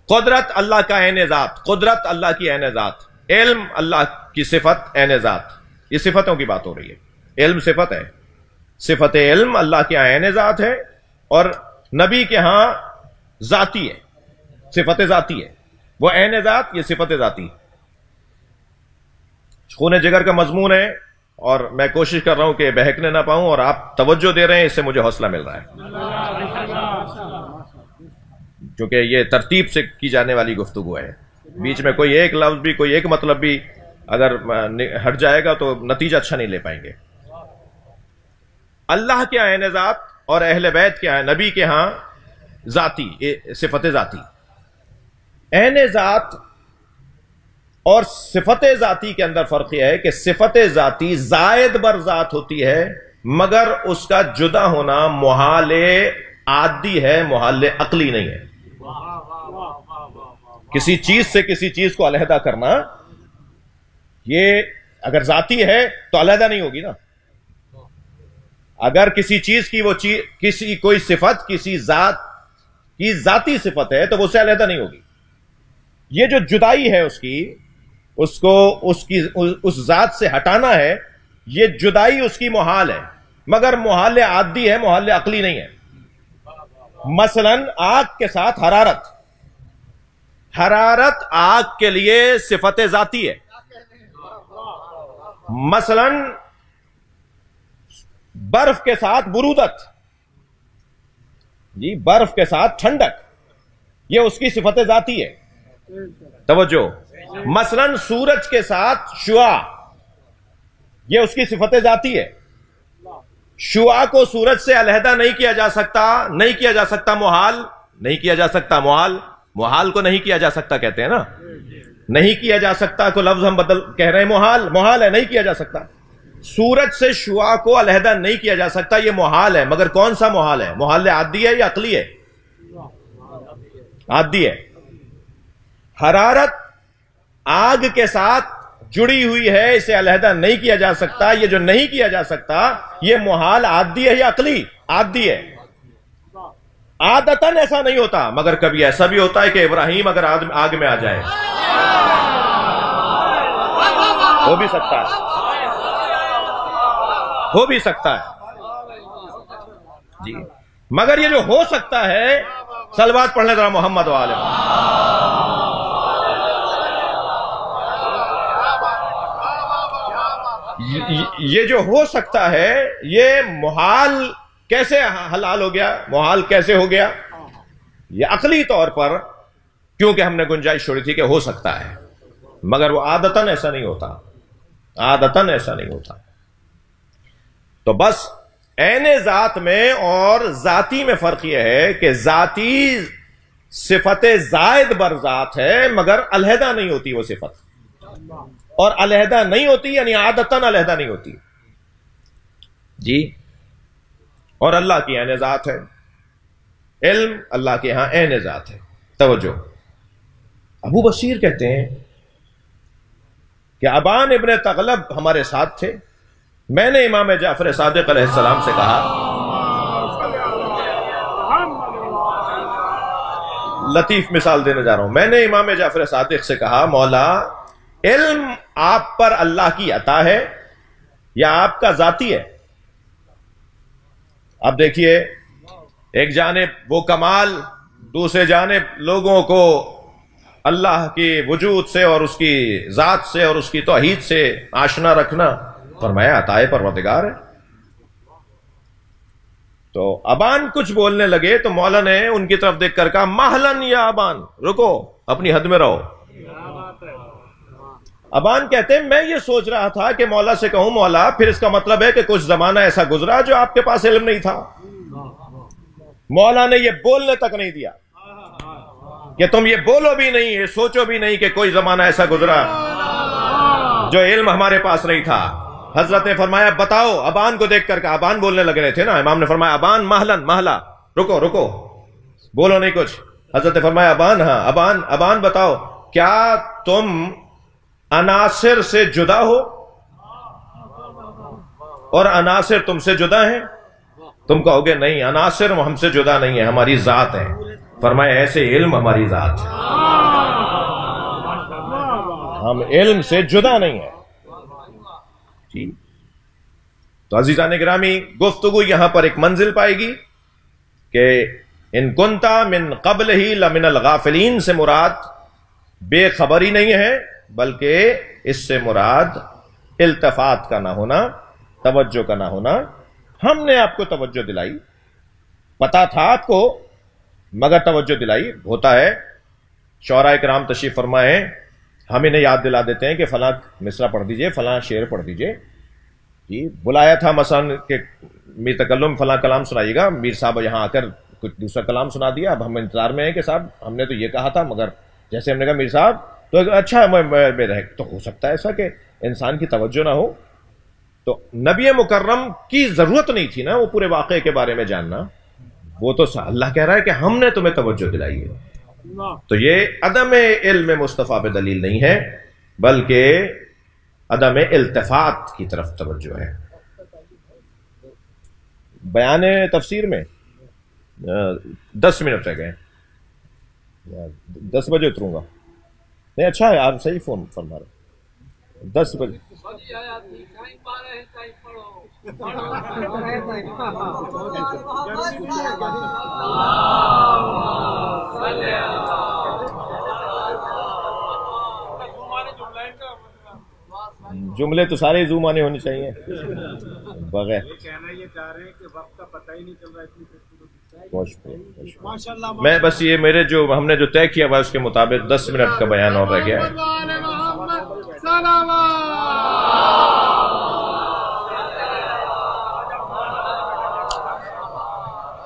قدرت اللہ کا عین ذات، قدرت اللہ کی عین ذات، علم اللہ کی صفت عین ذات. یہ صفتوں کی بات ہو رہی ہے. علم صفت ہے، صفت علم اللہ کی عین ذات ہے اور نبی کے ہاں ذاتی ہے، صفت ذاتی ہے. وہ عین ذات، یہ صفت ذاتی. خون جگر کا مضمون ہے اور میں کوشش کر رہا ہوں کہ بہکنے نہ پاؤں، اور آپ توجہ دے رہے ہیں، اس سے مجھے حوصلہ مل رہا ہے کیونکہ یہ ترتیب سے کی جانے والی گفتگو ہے. بیچ میں کوئی ایک لفظ بھی، کوئی ایک مطلب بھی اگر ہٹ جائے گا تو نتیجہ اچھا نہیں لے پائیں گے. اللہ کے عین ذات اور اہل بیت کے ہاں، نبی کے ہاں ذاتی، صفت ذاتی. عین ذات اور صفت ذاتی کے اندر فرق یہ ہے کہ صفت ذاتی زائد بر ذات ہوتی ہے، مگر اس کا جدا ہونا محال عادی ہے، محال عقلی نہیں ہے. کسی چیز سے کسی چیز کو علیحدہ کرنا، یہ اگر ذاتی ہے تو علیحدہ نہیں ہوگی نا. اگر کسی چیز کی وہ چیز، کوئی صفت کسی ذات کی ذاتی صفت ہے تو وہ سے علیحدہ نہیں ہوگی. یہ جو جدائی ہے اس کو اس ذات سے ہٹانا ہے، یہ جدائی اس کی محال ہے، مگر محال عادی ہے، محال عقلی نہیں ہے. مثلا آگ کے ساتھ حرارت آگ کے لیے صفت ذاتی ہے. مثلا برف کے ساتھ برودت، جی برف کے ساتھ ٹھنڈک، یہ اس کی صفت ذاتی ہے. توجہ. مثلا سورج کے ساتھ شعاع، یہ اس کی صفت ذاتی ہے. شعاع کو سورج سے علیحدہ نہیں کیا جا سکتا، محال نہیں کیا جا سکتا. محال کو نہیں کیا جا سکتا کہتے ہیں نا، نہیں کیا جا سکتا کو لفظ ہم بدل کہہ رہے ہیں، محال ہے، نہیں کیا جا سکتا. سورج سے شعاع کو علیحدہ نہیں کیا جا سکتا، یہ محال ہے. مگر کون سا محال ہے؟ محال عادی ہے یا عقلی ہے؟ عادی ہے. حرارت آگ کے ساتھ جڑی ہوئی ہے، اسے علیحدہ نہیں کیا جا سکتا. یہ جو نہیں کیا جا سکتا یہ محال عادی ہے یا عقلی؟ عادی ہے. عادتاً ایسا نہیں ہوتا، مگر کبھی ایسا بھی ہوتا ہے کہ ابراہیم اگر آگ میں آ جائے ہو بھی سکتا ہے، ہو بھی سکتا ہے جی، مگر یہ جو ہو سکتا ہے، صلوات پڑھنے ذرا محمد والے، یہ جو ہو سکتا ہے یہ محال کیسے حلال ہو گیا، محال کیسے ہو گیا؟ یہ عقلی طور پر کیونکہ ہم نے گنجائش چھوڑی تھی کہ ہو سکتا ہے، مگر وہ عادتاً ایسا نہیں ہوتا، عادتاً ایسا نہیں ہوتا۔ تو بس عین ذات میں اور ذاتی میں فرق یہ ہے کہ ذاتی صفت زائد بر ذات ہے مگر علیحدہ نہیں ہوتی وہ صفت، اور علیحدہ نہیں ہوتی یعنی عادتاً علیحدہ نہیں ہوتی جی۔ اور اللہ کی عین ذات ہے، علم اللہ کے ہاں عین ذات ہے۔ توجہ، ابو بصیر کہتے ہیں کہ ابان ابن تغلب ہمارے ساتھ تھے، میں نے امام جعفر صادق علیہ السلام سے کہا، لطیف مثال دینے جا رہا ہوں، میں نے امام جعفر صادق سے کہا مولا علم آپ پر اللہ کی عطا ہے یا آپ کا ذاتی ہے؟ اب دیکھیے، ایک جانب وہ کمال، دوسرے جانب لوگوں کو اللہ کی وجود سے اور اس کی ذات سے اور اس کی توحید سے آشنا رکھنا، فرمایا عطا پروردگار ہے۔ تو ابان کچھ بولنے لگے تو مولا نے ان کی طرف دیکھ کر کہا مہلن یا ابان، رکو، اپنی حد میں رہو۔ ابان کہتے ہیں میں یہ سوچ رہا تھا کہ مولا سے کہوں مولا پھر اس کا مطلب ہے کہ کچھ زمانہ ایسا گزرا جو آپ کے پاس علم نہیں تھا۔ مولا نے یہ بولنے تک نہیں دیا کہ تم یہ بولو بھی نہیں، یہ سوچو بھی نہیں کہ کوئی زمانہ ایسا گزرا جو علم ہمارے پاس نہیں تھا۔ حضرت نے فرمایا بتاؤ، ابان کو دیکھ کر کہ ابان بولنے لگ رہے تھے نا، امام نے فرمایا ابان مہلن، مہلا، رکو رکو، بولو نہیں کچھ۔ حضرت نے فرمایا ابان، ہاں ابان، ابان بتاؤ کیا تم عناصر سے جدا ہو اور عناصر تم سے جدا ہیں؟ تم کہو گے نہیں، عناصر ہم سے جدا نہیں ہے، ہماری ذات ہے۔ فرمایا ایسے علم ہماری ذات ہے، ہم علم سے جدا نہیں ہیں جی۔ تو عزیزان گرامی، گفتگو یہاں پر ایک منزل پائے گی کہ ان کنتا من قبل ہی لمن الغافلین سے مراد بے خبری نہیں ہے، بلکہ اس سے مراد التفات کا نہ ہونا، توجہ کا نہ ہونا۔ ہم نے آپ کو توجہ دلائی، پتا تھا آپ کو مگر توجہ دلائی۔ ہوتا ہے شعراء کرام تشریف فرمائے، ہم انہیں یاد دلا دیتے ہیں کہ فلاں مصرع پڑھ دیجئے، فلاں شعر پڑھ دیجئے جی۔ بلایا تھا مثلا کہ میر تکلم فلاں کلام سنائیے گا، میر صاحب یہاں آ کر کچھ دوسرا کلام سنا دیا، اب ہم انتظار میں ہیں کہ صاحب ہم نے تو یہ کہا تھا، مگر جیسے ہم نے کہا میر صاحب تو اچھا میں رہ، تو ہو سکتا ہے ایسا کہ انسان کی توجہ نہ ہو۔ تو نبی مکرم کی ضرورت نہیں تھی نا وہ پورے واقعے کے بارے میں جاننا، وہ تو اللہ کہہ رہا ہے کہ ہم نے تمہیں توجہ دلائی ہے۔ تو یہ عدم علم مصطفیٰ پہ دلیل نہیں ہے بلکہ عدم التفات کی طرف توجہ ہے۔ بیان تفسیر میں 10 منٹ رہ گئے، 10 بجے اتروں گا۔ نہیں اچھا ہے، آپ صحیح فون فرما رہے، 10 بجے۔ جملے تو سارے زوم آنے ہونے چاہیے بغیر۔ میں بس یہ میرے جو ہم نے جو طے کیا ہوا اس کے مطابق 10 منٹ کا بیان اور رہ گیا ہے۔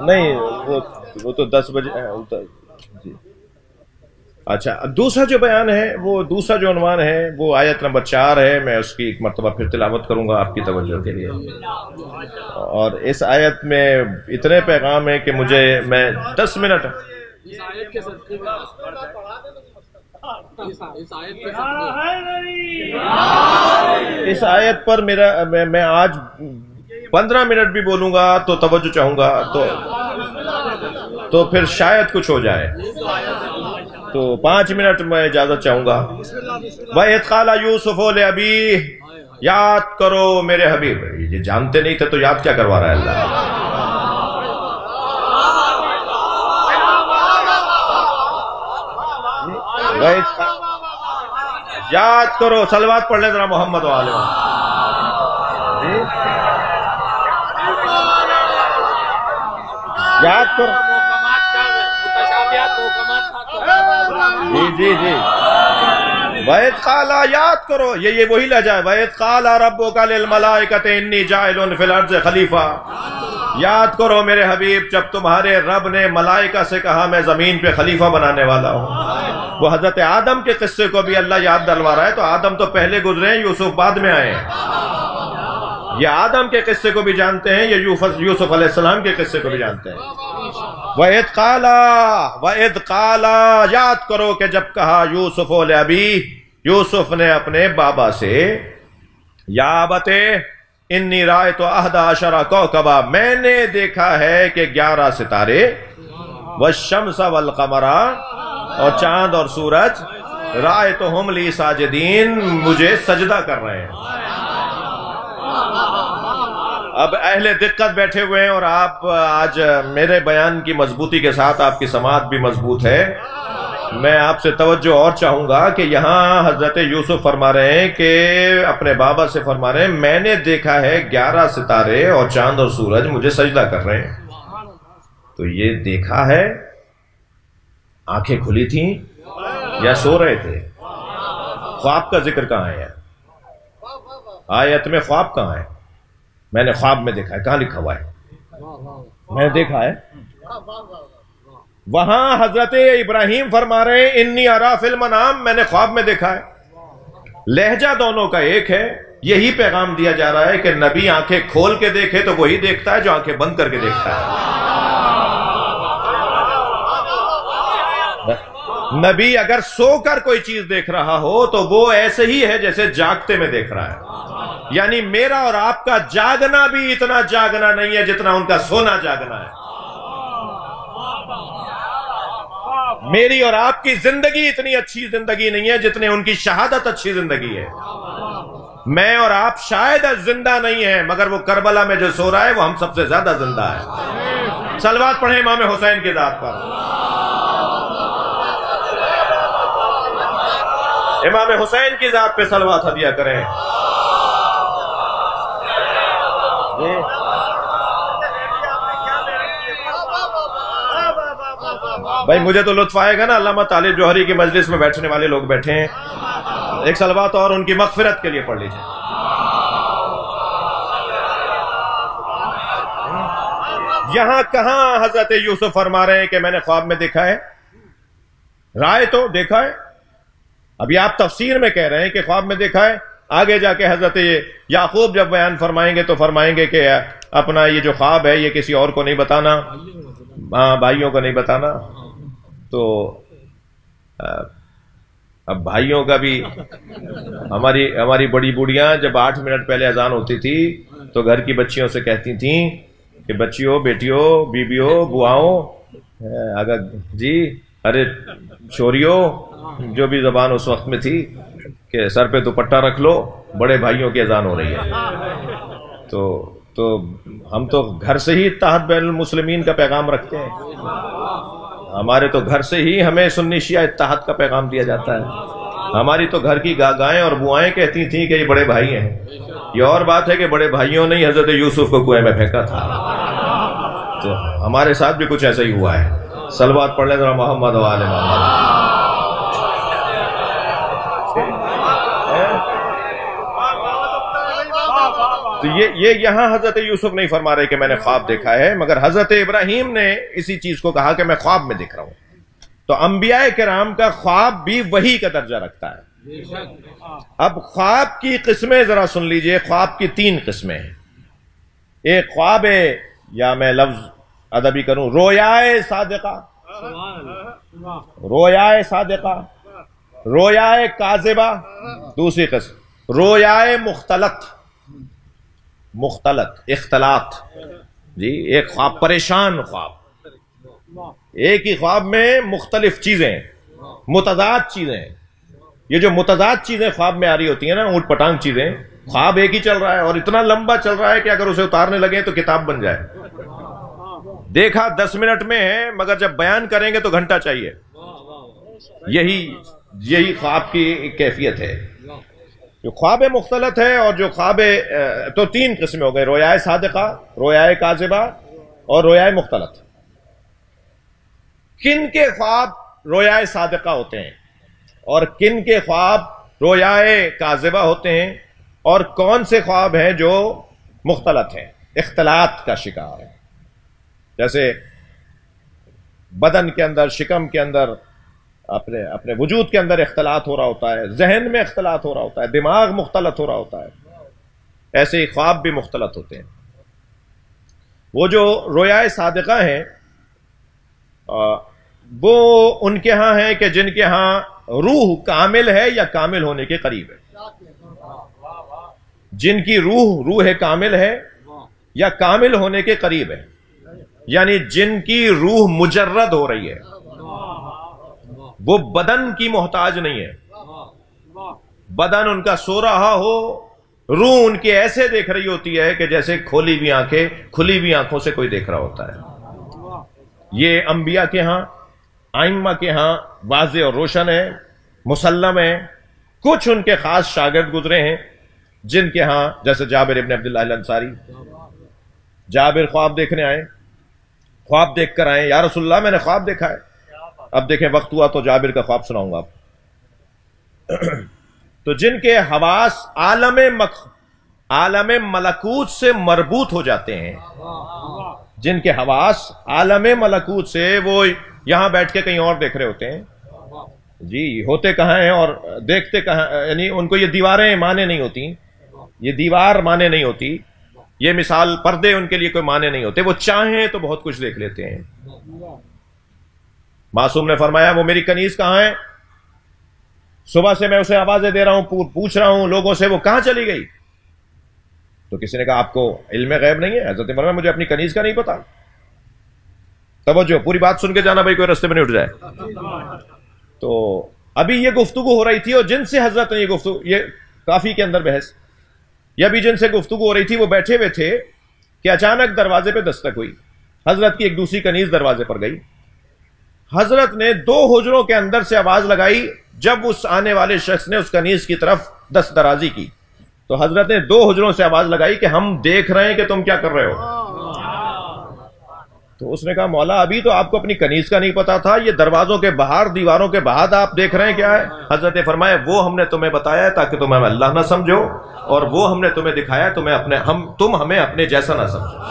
نہیں وہ تو 10 بجے جی۔ اچھا، دوسرا جو بیان ہے، وہ دوسرا جو عنوان ہے وہ آیت نمبر 4 ہے، میں اس کی ایک مرتبہ پھر تلاوت کروں گا آپ کی توجہ کے لیے۔ اور اس آیت میں اتنے پیغام ہیں کہ میں 10 منٹ اس آیت پر میں آج 15 منٹ بھی بولوں گا تو توجہ چاہوں گا تو پھر شاید کچھ ہو جائے، تو 5 منٹ میں اجازت چاہوں گا. وَإِذْ قَالَ يُوسُفُ لِأَبِيهِ، یاد کرو میرے حبیب. یہ جانتے نہیں تھے تو یاد کیا کروا رہا ہے اللہ. یاد کرو، صلوات پڑھ لیں ذرا محمد و آلہ محمد. یاد کرو. جی وَإِذْ قَالَ، یاد کرو، یہ وہی لہجہ ہے. وَإِذْ قَالَ رَبُّكَ لِلْمَلَائِكَةِ إِنِّي جَاعِلٌ فِي الْأَرْضِ خَلِيفَةً. یاد کرو میرے حبیب جب تمہارے رب نے ملائکہ سے کہا میں زمین پہ خلیفہ بنانے والا ہوں. وہ حضرت آدم کے قصے کو بھی اللہ یاد دلوا رہا ہے. تو آدم تو پہلے گزرے ہیں، یوسف بعد میں آئے ہیں. یہ آدم کے قصے کو بھی جانتے ہیں، یہ یوسف علیہ السلام کے قصے کو بھی جانتے ہیں. وَإِذْ قَالَ، یاد کرو کہ جب کہا یوسف لِأَبِيهِ، یوسف نے اپنے بابا سے، یا ابتے انی رأیت 11 کوكبا، میں نے دیکھا ہے کہ 11 ستارے، والشمس والقمر، اور چاند اور سورج، رأیتہم لی ساجدین، مجھے سجدہ کر رہے ہیں. اب اہل دقت بیٹھے ہوئے ہیں اور آپ آج میرے بیان کی مضبوطی کے ساتھ آپ کی سماعت بھی مضبوط ہے. میں آپ سے توجہ اور چاہوں گا کہ یہاں حضرت یوسف فرما رہے ہیں کہ اپنے بابا سے فرما رہے ہیں میں نے دیکھا ہے 11 ستارے اور چاند اور سورج مجھے سجدہ کر رہے ہیں. تو یہ دیکھا ہے، آنکھیں کھلی تھیں یا سو رہے تھے؟ خواب کا ذکر کہاں ہے؟ آیت میں خواب کہاں ہے؟ میں نے خواب میں دیکھا ہے، کہاں لکھا ہوا ہے؟ میں نے دیکھا ہے. وہاں حضرت ابراہیم فرما رہے ہیں انی ارا فی المنام، میں نے خواب میں دیکھا ہے. لہجہ دونوں کا ایک ہے. یہی پیغام دیا جا رہا ہے کہ نبی آنکھیں کھول کے دیکھے تو وہی دیکھتا ہے جو آنکھیں بند کر کے دیکھتا ہے. نبی اگر سو کر کوئی چیز دیکھ رہا ہو تو وہ ایسے ہی ہے جیسے جاگتے میں دیکھ رہا ہے. یعنی میرا اور آپ کا جاگنا بھی اتنا جاگنا نہیں ہے جتنا ان کا سونا جاگنا ہے. میری اور آپ کی زندگی اتنی اچھی زندگی نہیں ہے جتنے ان کی شہادت اچھی زندگی ہے. میں اور آپ شاید زندہ نہیں ہیں مگر وہ کربلا میں جو سو رہا ہے وہ ہم سب سے زیادہ زندہ ہے. صلوات پڑھیں امام حسین کی ذات پر. امام حسین کی ذات پہ صلوات ہدیہ کریں. بھائی مجھے تو لطف آئے گا نا، علامہ طالب جوہری کی مجلس میں بیٹھنے والے لوگ بیٹھے ہیں، ایک صلوات اور ان کی مغفرت کے لیے پڑھ لیجئے. یہاں کہاں حضرت یوسف فرما رہے ہیں کہ میں نے خواب میں دیکھا ہے؟ رائے تو دیکھا ہے. ابھی آپ تفسیر میں کہہ رہے ہیں کہ خواب میں دیکھا ہے، آگے جا کے حضرت یعقوب جب بیان فرمائیں گے تو فرمائیں گے کہ اپنا یہ جو خواب ہے یہ کسی اور کو نہیں بتانا، بھائیوں کو نہیں بتانا. تو اب بھائیوں کا بھی، ہماری بڑی بوڑھیاں جب 8 منٹ پہلے اذان ہوتی تھی تو گھر کی بچیوں سے کہتی تھیں کہ بچیوں، بیٹیوں، بیبیوں، بواؤں، اگر جی ارے چھوریوں، جو بھی زبان اس وقت میں تھی، کہ سر پہ دوپٹہ رکھ لو، بڑے بھائیوں کی اذان ہو رہی ہے. تو ہم تو گھر سے ہی اتحاد بین المسلمین کا پیغام رکھتے ہیں. ہمارے تو گھر سے ہی ہمیں سنی شیعہ اتحاد کا پیغام دیا جاتا ہے. ہماری تو گھر کی گائیں اور بوائیں کہتی تھیں کہ یہ بڑے بھائی ہیں. یہ اور بات ہے کہ بڑے بھائیوں نے حضرت یوسف کو کنویں میں پھینکا تھا. تو ہمارے ساتھ بھی کچھ ایسا ہی ہوا ہے. صلوات پڑھ لیں ذرا محمد و آل محمد. تو یہ یہاں حضرت یوسف نہیں فرما رہے کہ میں نے خواب دیکھا ہے، مگر حضرت ابراہیم نے اسی چیز کو کہا کہ میں خواب میں دیکھ رہا ہوں. تو انبیاء کرام کا خواب بھی وحی کا درجہ رکھتا ہے. اب خواب کی قسمیں ذرا سن لیجئے. خواب کی 3 قسمیں ہیں. ایک خواب ہے، یا میں لفظ ادبی کروں، رویائے صادقہ، رویائے صادقہ، رویائے کاذبہ. دوسری قسم رویائے مختلط، اختلاط. جی ایک خواب پریشان خواب، ایک ہی خواب میں مختلف چیزیں. متضاد چیزیں ہیں. یہ جو متضاد چیزیں خواب میں آ رہی ہوتی ہیں نا، اونٹ پٹانگ چیزیں، خواب ایک ہی چل رہا ہے اور اتنا لمبا چل رہا ہے کہ اگر اسے اتارنے لگے تو کتاب بن جائے. دیکھا 10 منٹ میں ہے مگر جب بیان کریں گے تو گھنٹہ چاہیے. یہی خواب کی کیفیت ہے. جو خواب مختلط ہے اور جو خواب تو 3 قسمیں ہو گئے: رویائے صادقہ، رویائے کاذبہ اور رویائے مختلط. کن کے خواب رویائے صادقہ ہوتے ہیں اور کن کے خواب رویائے کاذبہ ہوتے ہیں، اور کون سے خواب ہیں جو مختلط ہیں، اختلاط کا شکار ہیں؟ جیسے بدن کے اندر، شکم کے اندر، اپنے وجود کے اندر اختلاط ہو رہا ہوتا ہے، ذہن میں اختلاط ہو رہا ہوتا ہے، دماغ مختلط ہو رہا ہوتا ہے، ایسے ہی خواب بھی مختلط ہوتے ہیں. وہ جو رویائے صادقہ ہیں وہ ان کے ہاں ہیں کہ جن کے ہاں روح کامل ہے یا کامل ہونے کے قریب ہے. جن کی روح کامل ہے یا کامل ہونے کے قریب ہے، یعنی جن کی روح مجرد ہو رہی ہے، وہ بدن کی محتاج نہیں ہے. بدن ان کا سو رہا ہو، روح ان کی ایسے دیکھ رہی ہوتی ہے کہ جیسے کھلی ہوئی آنکھوں سے کوئی دیکھ رہا ہوتا ہے. یہ انبیاء کے ہاں، ائمہ کے ہاں واضح اور روشن ہے، مسلم ہے. کچھ ان کے خاص شاگرد گزرے ہیں جن کے ہاں، جیسے جابر ابن عبداللہ الانصاری، جابر خواب دیکھنے آئے، خواب دیکھ کر آئے، یا رسول اللہ میں نے خواب دیکھا ہے. اب دیکھیں وقت ہوا تو جابر کا خواب سناؤں گا آپ. تو جن کے حواس عالم ملکوت سے مربوط ہو جاتے ہیں، جن کے حواس عالم ملکوت سے، وہ یہاں بیٹھ کے کہیں اور دیکھ رہے ہوتے ہیں. جی ہوتے کہاں ہیں اور دیکھتے کہاں، یعنی ان کو یہ دیواریں مانے نہیں ہوتی، یہ دیوار مانے نہیں ہوتی، یہ مثال پردے ان کے لیے کوئی مانے نہیں ہوتے. وہ چاہیں تو بہت کچھ دیکھ لیتے ہیں. معصوم نے فرمایا وہ میری کنیز کہاں ہے؟ صبح سے میں اسے آوازیں دے رہا ہوں، پوچھ رہا ہوں لوگوں سے وہ کہاں چلی گئی. تو کسی نے کہا آپ کو علم غیب نہیں ہے؟ حضرت فرمایا مجھے اپنی کنیز کا نہیں پتا. توجہ، پوری بات سن کے جانا بھائی، کوئی رستے میں نہیں اٹھ جائے. تو ابھی یہ گفتگو ہو رہی تھی اور جن سے حضرت نے یہ کافی کے اندر بحث، یہ ابھی جن سے گفتگو ہو رہی تھی وہ بیٹھے ہوئے تھے کہ اچانک دروازے پہ دستک ہوئی. حضرت کی ایک دوسری کنیز دروازے پر گئی. حضرت نے 2 حجروں کے اندر سے آواز لگائی. جب اس آنے والے شخص نے اس کنیز کی طرف دست درازی کی تو حضرت نے 2 حجروں سے آواز لگائی کہ ہم دیکھ رہے ہیں کہ تم کیا کر رہے ہو. تو اس نے کہا مولا ابھی تو آپ کو اپنی کنیز کا نہیں پتا تھا، یہ دروازوں کے باہر، دیواروں کے بعد آپ دیکھ رہے ہیں کیا ہے؟ حضرت نے فرمایا وہ ہم نے تمہیں بتایا ہے تاکہ تم ہمیں اللہ نہ سمجھو، اور وہ ہم نے تمہیں دکھایا تم ہمیں اپنے جیسا نہ سمجھو.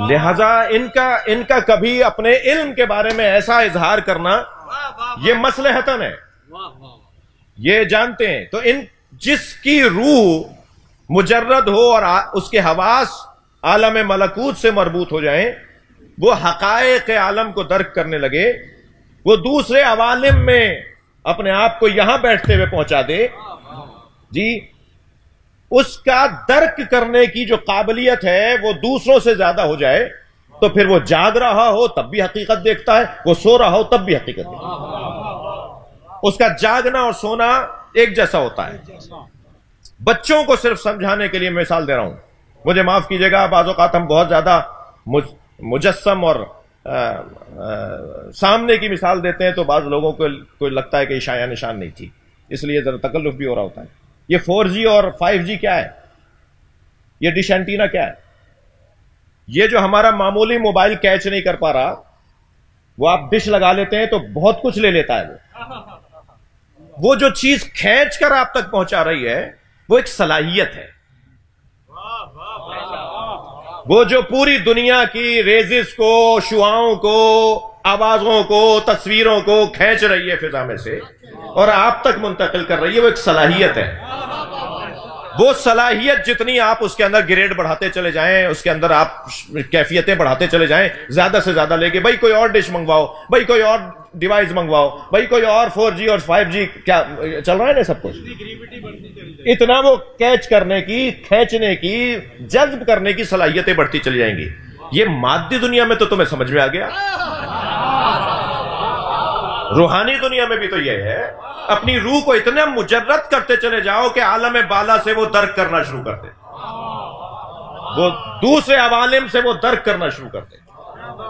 لہذا ان کا کبھی اپنے علم کے بارے میں ایسا اظہار کرنا یہ مصلحتاً ہے، یہ جانتے ہیں. تو جس کی روح مجرد ہو اور اس کے حواس عالم ملکوت سے مربوط ہو جائیں، وہ حقائق عالم کو درک کرنے لگے، وہ دوسرے عوالم میں اپنے آپ کو یہاں بیٹھتے ہوئے پہنچا دے، جی اس کا درک کرنے کی جو قابلیت ہے وہ دوسروں سے زیادہ ہو جائے، تو پھر وہ جاگ رہا ہو تب بھی حقیقت دیکھتا ہے، وہ سو رہا ہو تب بھی حقیقت دیکھتا ہے. اس کا جاگنا اور سونا ایک جیسا ہوتا ہے. بچوں کو صرف سمجھانے کے لیے مثال دے رہا ہوں، مجھے معاف کیجئے گا، بعض اوقات ہم بہت زیادہ مجسم اور سامنے کی مثال دیتے ہیں تو بعض لوگوں کو لگتا ہے کہ یہ شایع نشان نہیں تھی، اس لیے ذرا تکلف بھی ہو رہا ہوتا ہے. یہ 4G اور 5G کیا ہے؟ یہ ڈش اینٹینا کیا ہے؟ یہ جو ہمارا معمولی موبائل کیچ نہیں کر پا رہا، وہ آپ ڈش لگا لیتے ہیں تو بہت کچھ لے لیتا ہے. وہ جو چیز کھینچ کر آپ تک پہنچا رہی ہے وہ ایک صلاحیت ہے. وہ جو پوری دنیا کی ریزز کو، شعاؤں کو، آوازوں کو، تصویروں کو کھینچ رہی ہے فضا میں سے اور آپ تک منتقل کر رہی ہے، وہ ایک صلاحیت ہے. وہ صلاحیت جتنی آپ اس کے اندر گریڈ بڑھاتے چلے جائیں، اس کے اندر آپ کیفیتیں بڑھاتے چلے جائیں، زیادہ سے زیادہ لے کے بھائی کوئی اور ڈش منگواؤ، بھائی کوئی اور ڈیوائس منگواؤ، بھائی کوئی اور 4G اور 5G، کیا چل رہا ہے نا سب کچھ. اتنا وہ کیچ کرنے کی، کھینچنے کی، جذب کرنے کی صلاحیتیں بڑھتی چلی جائیں گی۔ یہ مادی دنیا میں تو تمہیں سمجھ میں آ گیا، روحانی دنیا میں بھی تو یہ ہے، اپنی روح کو اتنا مجرد کرتے چلے جاؤ کہ عالم بالا سے وہ درک کرنا شروع کر دے، وہ دوسرے عوالم سے وہ درک کرنا شروع کر دے۔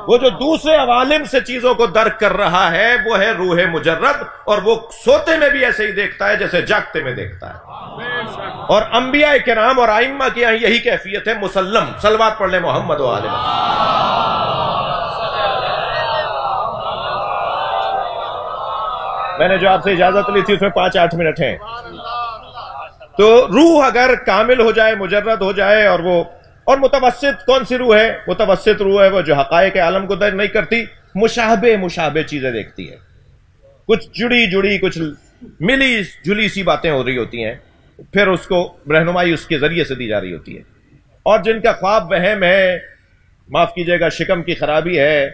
وہ جو دوسرے عوالم سے چیزوں کو درک کر رہا ہے وہ ہے روح مجرد، اور وہ سوتے میں بھی ایسے ہی دیکھتا ہے جیسے جاگتے میں دیکھتا ہے۔ اور انبیاء کرام اور ائمہ کی یہی کیفیت ہے، مسلم۔ صلوات پڑھ لیں محمد و آل محمد۔ میں نے جو آپ سے اجازت لی تھی اس میں 5-8 منٹ ہیں۔ تو روح اگر کامل ہو جائے، مجرد ہو جائے، اور متوسط کون سی روح ہے؟ متوسط روح ہے وہ جو حقائق عالم کو درک نہیں کرتی، مشابہ چیزیں دیکھتی ہے، کچھ جڑی کچھ ملی جلی سی باتیں ہو رہی ہوتی ہیں، پھر اس کو رہنمائی اس کے ذریعے سے دی جا رہی ہوتی ہے۔ اور جن کا خواب وہم ہے، معاف کیجئے گا، شکم کی خرابی ہے،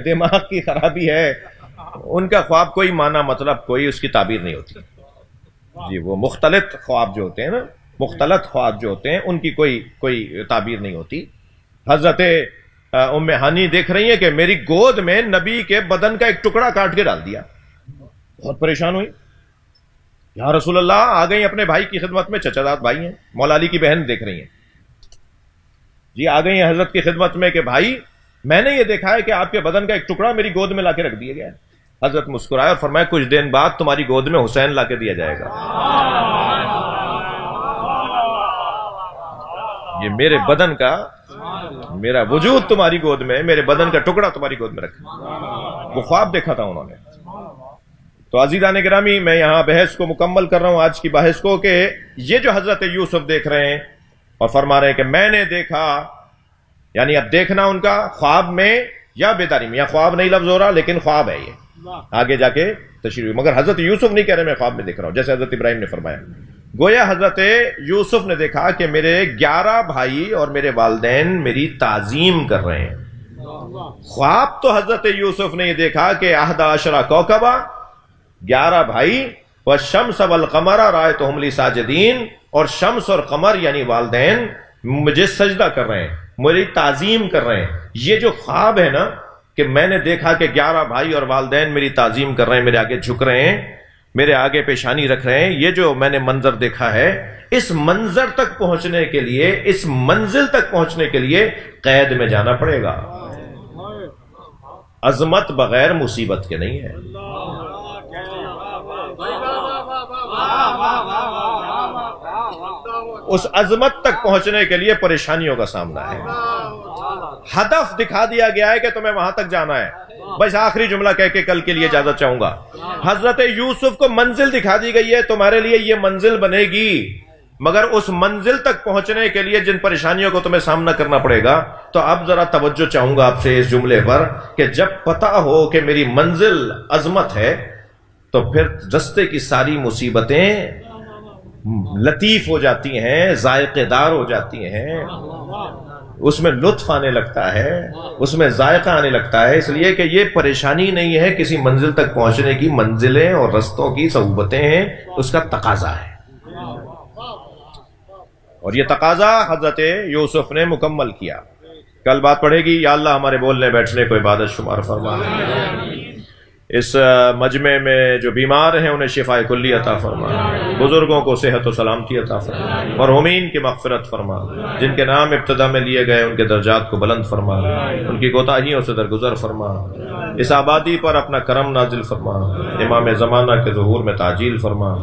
دماغ کی خرابی ہے، ان کا خواب کوئی معنی مطلب کوئی اس کی تعبیر نہیں ہوتی جی۔ وہ مختلط خواب جو ہوتے ہیں نا، مختلط خواب جو ہوتے ہیں ان کی کوئی تعبیر نہیں ہوتی۔ حضرت ام ہانی دیکھ رہی ہیں کہ میری گود میں نبی کے بدن کا ایک ٹکڑا کاٹ کے ڈال دیا، بہت پریشان ہوئی، یا رسول اللہ آ گئی اپنے بھائی کی خدمت میں، چچا داد بھائی ہیں، مولا علی کی بہن دیکھ رہی ہیں جی، آ گئی ہیں حضرت کی خدمت میں کہ بھائی میں نے یہ دیکھا ہے کہ آپ کے بدن کا ایک ٹکڑا میری گود میں لا کے رکھ دیا گیا ہے۔ حضرت مسکرائے اور فرمایا کچھ دن بعد تمہاری گود میں حسین لا کے دیا جائے گا۔ یہ میرے بدن کا، میرا وجود تمہاری گود میں، میرے بدن کا ٹکڑا تمہاری گود میں رکھا۔ وہ خواب دیکھا تھا انہوں نے۔ تو عزیزان گرامی، میں یہاں بحث کو مکمل کر رہا ہوں، آج کی بحث کو، کہ یہ جو حضرت یوسف دیکھ رہے ہیں اور فرما رہے ہیں کہ میں نے دیکھا، یعنی اب دیکھنا ان کا خواب میں یا بیداری میں، یا خواب نہیں لفظ ہو رہا لیکن خواب ہے، یہ آگے جا کے تشریح، مگر حضرت یوسف نہیں کہہ رہے میں خواب میں دیکھ رہا ہوں، جیسے حضرت ابراہیم نے فرمایا۔ گویا حضرت یوسف نے دیکھا کہ میرے 11 بھائی اور میرے والدین میری تعظیم کر رہے ہیں۔ خواب تو حضرت یوسف نے یہ دیکھا کہ 11 کوكبا، 11 بھائی، والشمس والقمر رأيتهم لي ساجدين، اور شمس اور قمر یعنی والدین مجھے سجدہ کر رہے ہیں، میری تعظیم کر رہے ہیں۔ یہ جو خواب ہے نا کہ میں نے دیکھا کہ 11 بھائی اور والدین میری تعظیم کر رہے ہیں، میرے آگے جھک رہے ہیں، میرے آگے پیشانی رکھ رہے ہیں، یہ جو میں نے منظر دیکھا ہے، اس منظر تک پہنچنے کے لیے، اس منزل تک پہنچنے کے لیے قید میں جانا پڑے گا۔ عظمت بغیر مصیبت کے نہیں ہے۔ اس عظمت تک پہنچنے کے لیے پریشانیوں کا سامنا ہے۔ ہدف دکھا دیا گیا ہے کہ تمہیں وہاں تک جانا ہے۔ بس آخری جملہ کہہ کے کل کے لیے اجازت چاہوں گا۔ حضرت یوسف کو منزل دکھا دی گئی ہے، تمہارے لیے یہ منزل بنے گی، مگر اس منزل تک پہنچنے کے لیے جن پریشانیوں کو تمہیں سامنا کرنا پڑے گا، تو اب ذرا توجہ چاہوں گا آپ سے اس جملے پر کہ جب پتہ ہو کہ میری منزل عظمت ہے تو پھر رستے کی ساری مصیبتیں لطیف ہو جاتی ہیں، ذائقے دار ہو جاتی ہیں، اس میں لطف آنے لگتا ہے، اس میں ذائقہ آنے لگتا ہے، اس لیے کہ یہ پریشانی نہیں ہے کسی منزل تک پہنچنے کی، منزلیں اور رستوں کی صعوبتیں ہیں، اس کا تقاضا ہے، اور یہ تقاضا حضرت یوسف نے مکمل کیا۔ کل بات پڑھے گی، یا اللہ ہمارے بولنے بیٹھنے کو عبادت شمار فرما، اس مجمع میں جو بیمار ہیں انہیں شفاء کلی عطا فرما، بزرگوں کو صحت و سلامتی عطا فرما، مرحومین کی مغفرت فرما، جن کے نام ابتدا میں لیے گئے ان کے درجات کو بلند فرما، ان کی کوتاہیوں سے درگزر فرما، اس آبادی پر اپنا کرم نازل فرما، امام زمانہ کے ظہور میں تعجیل فرما،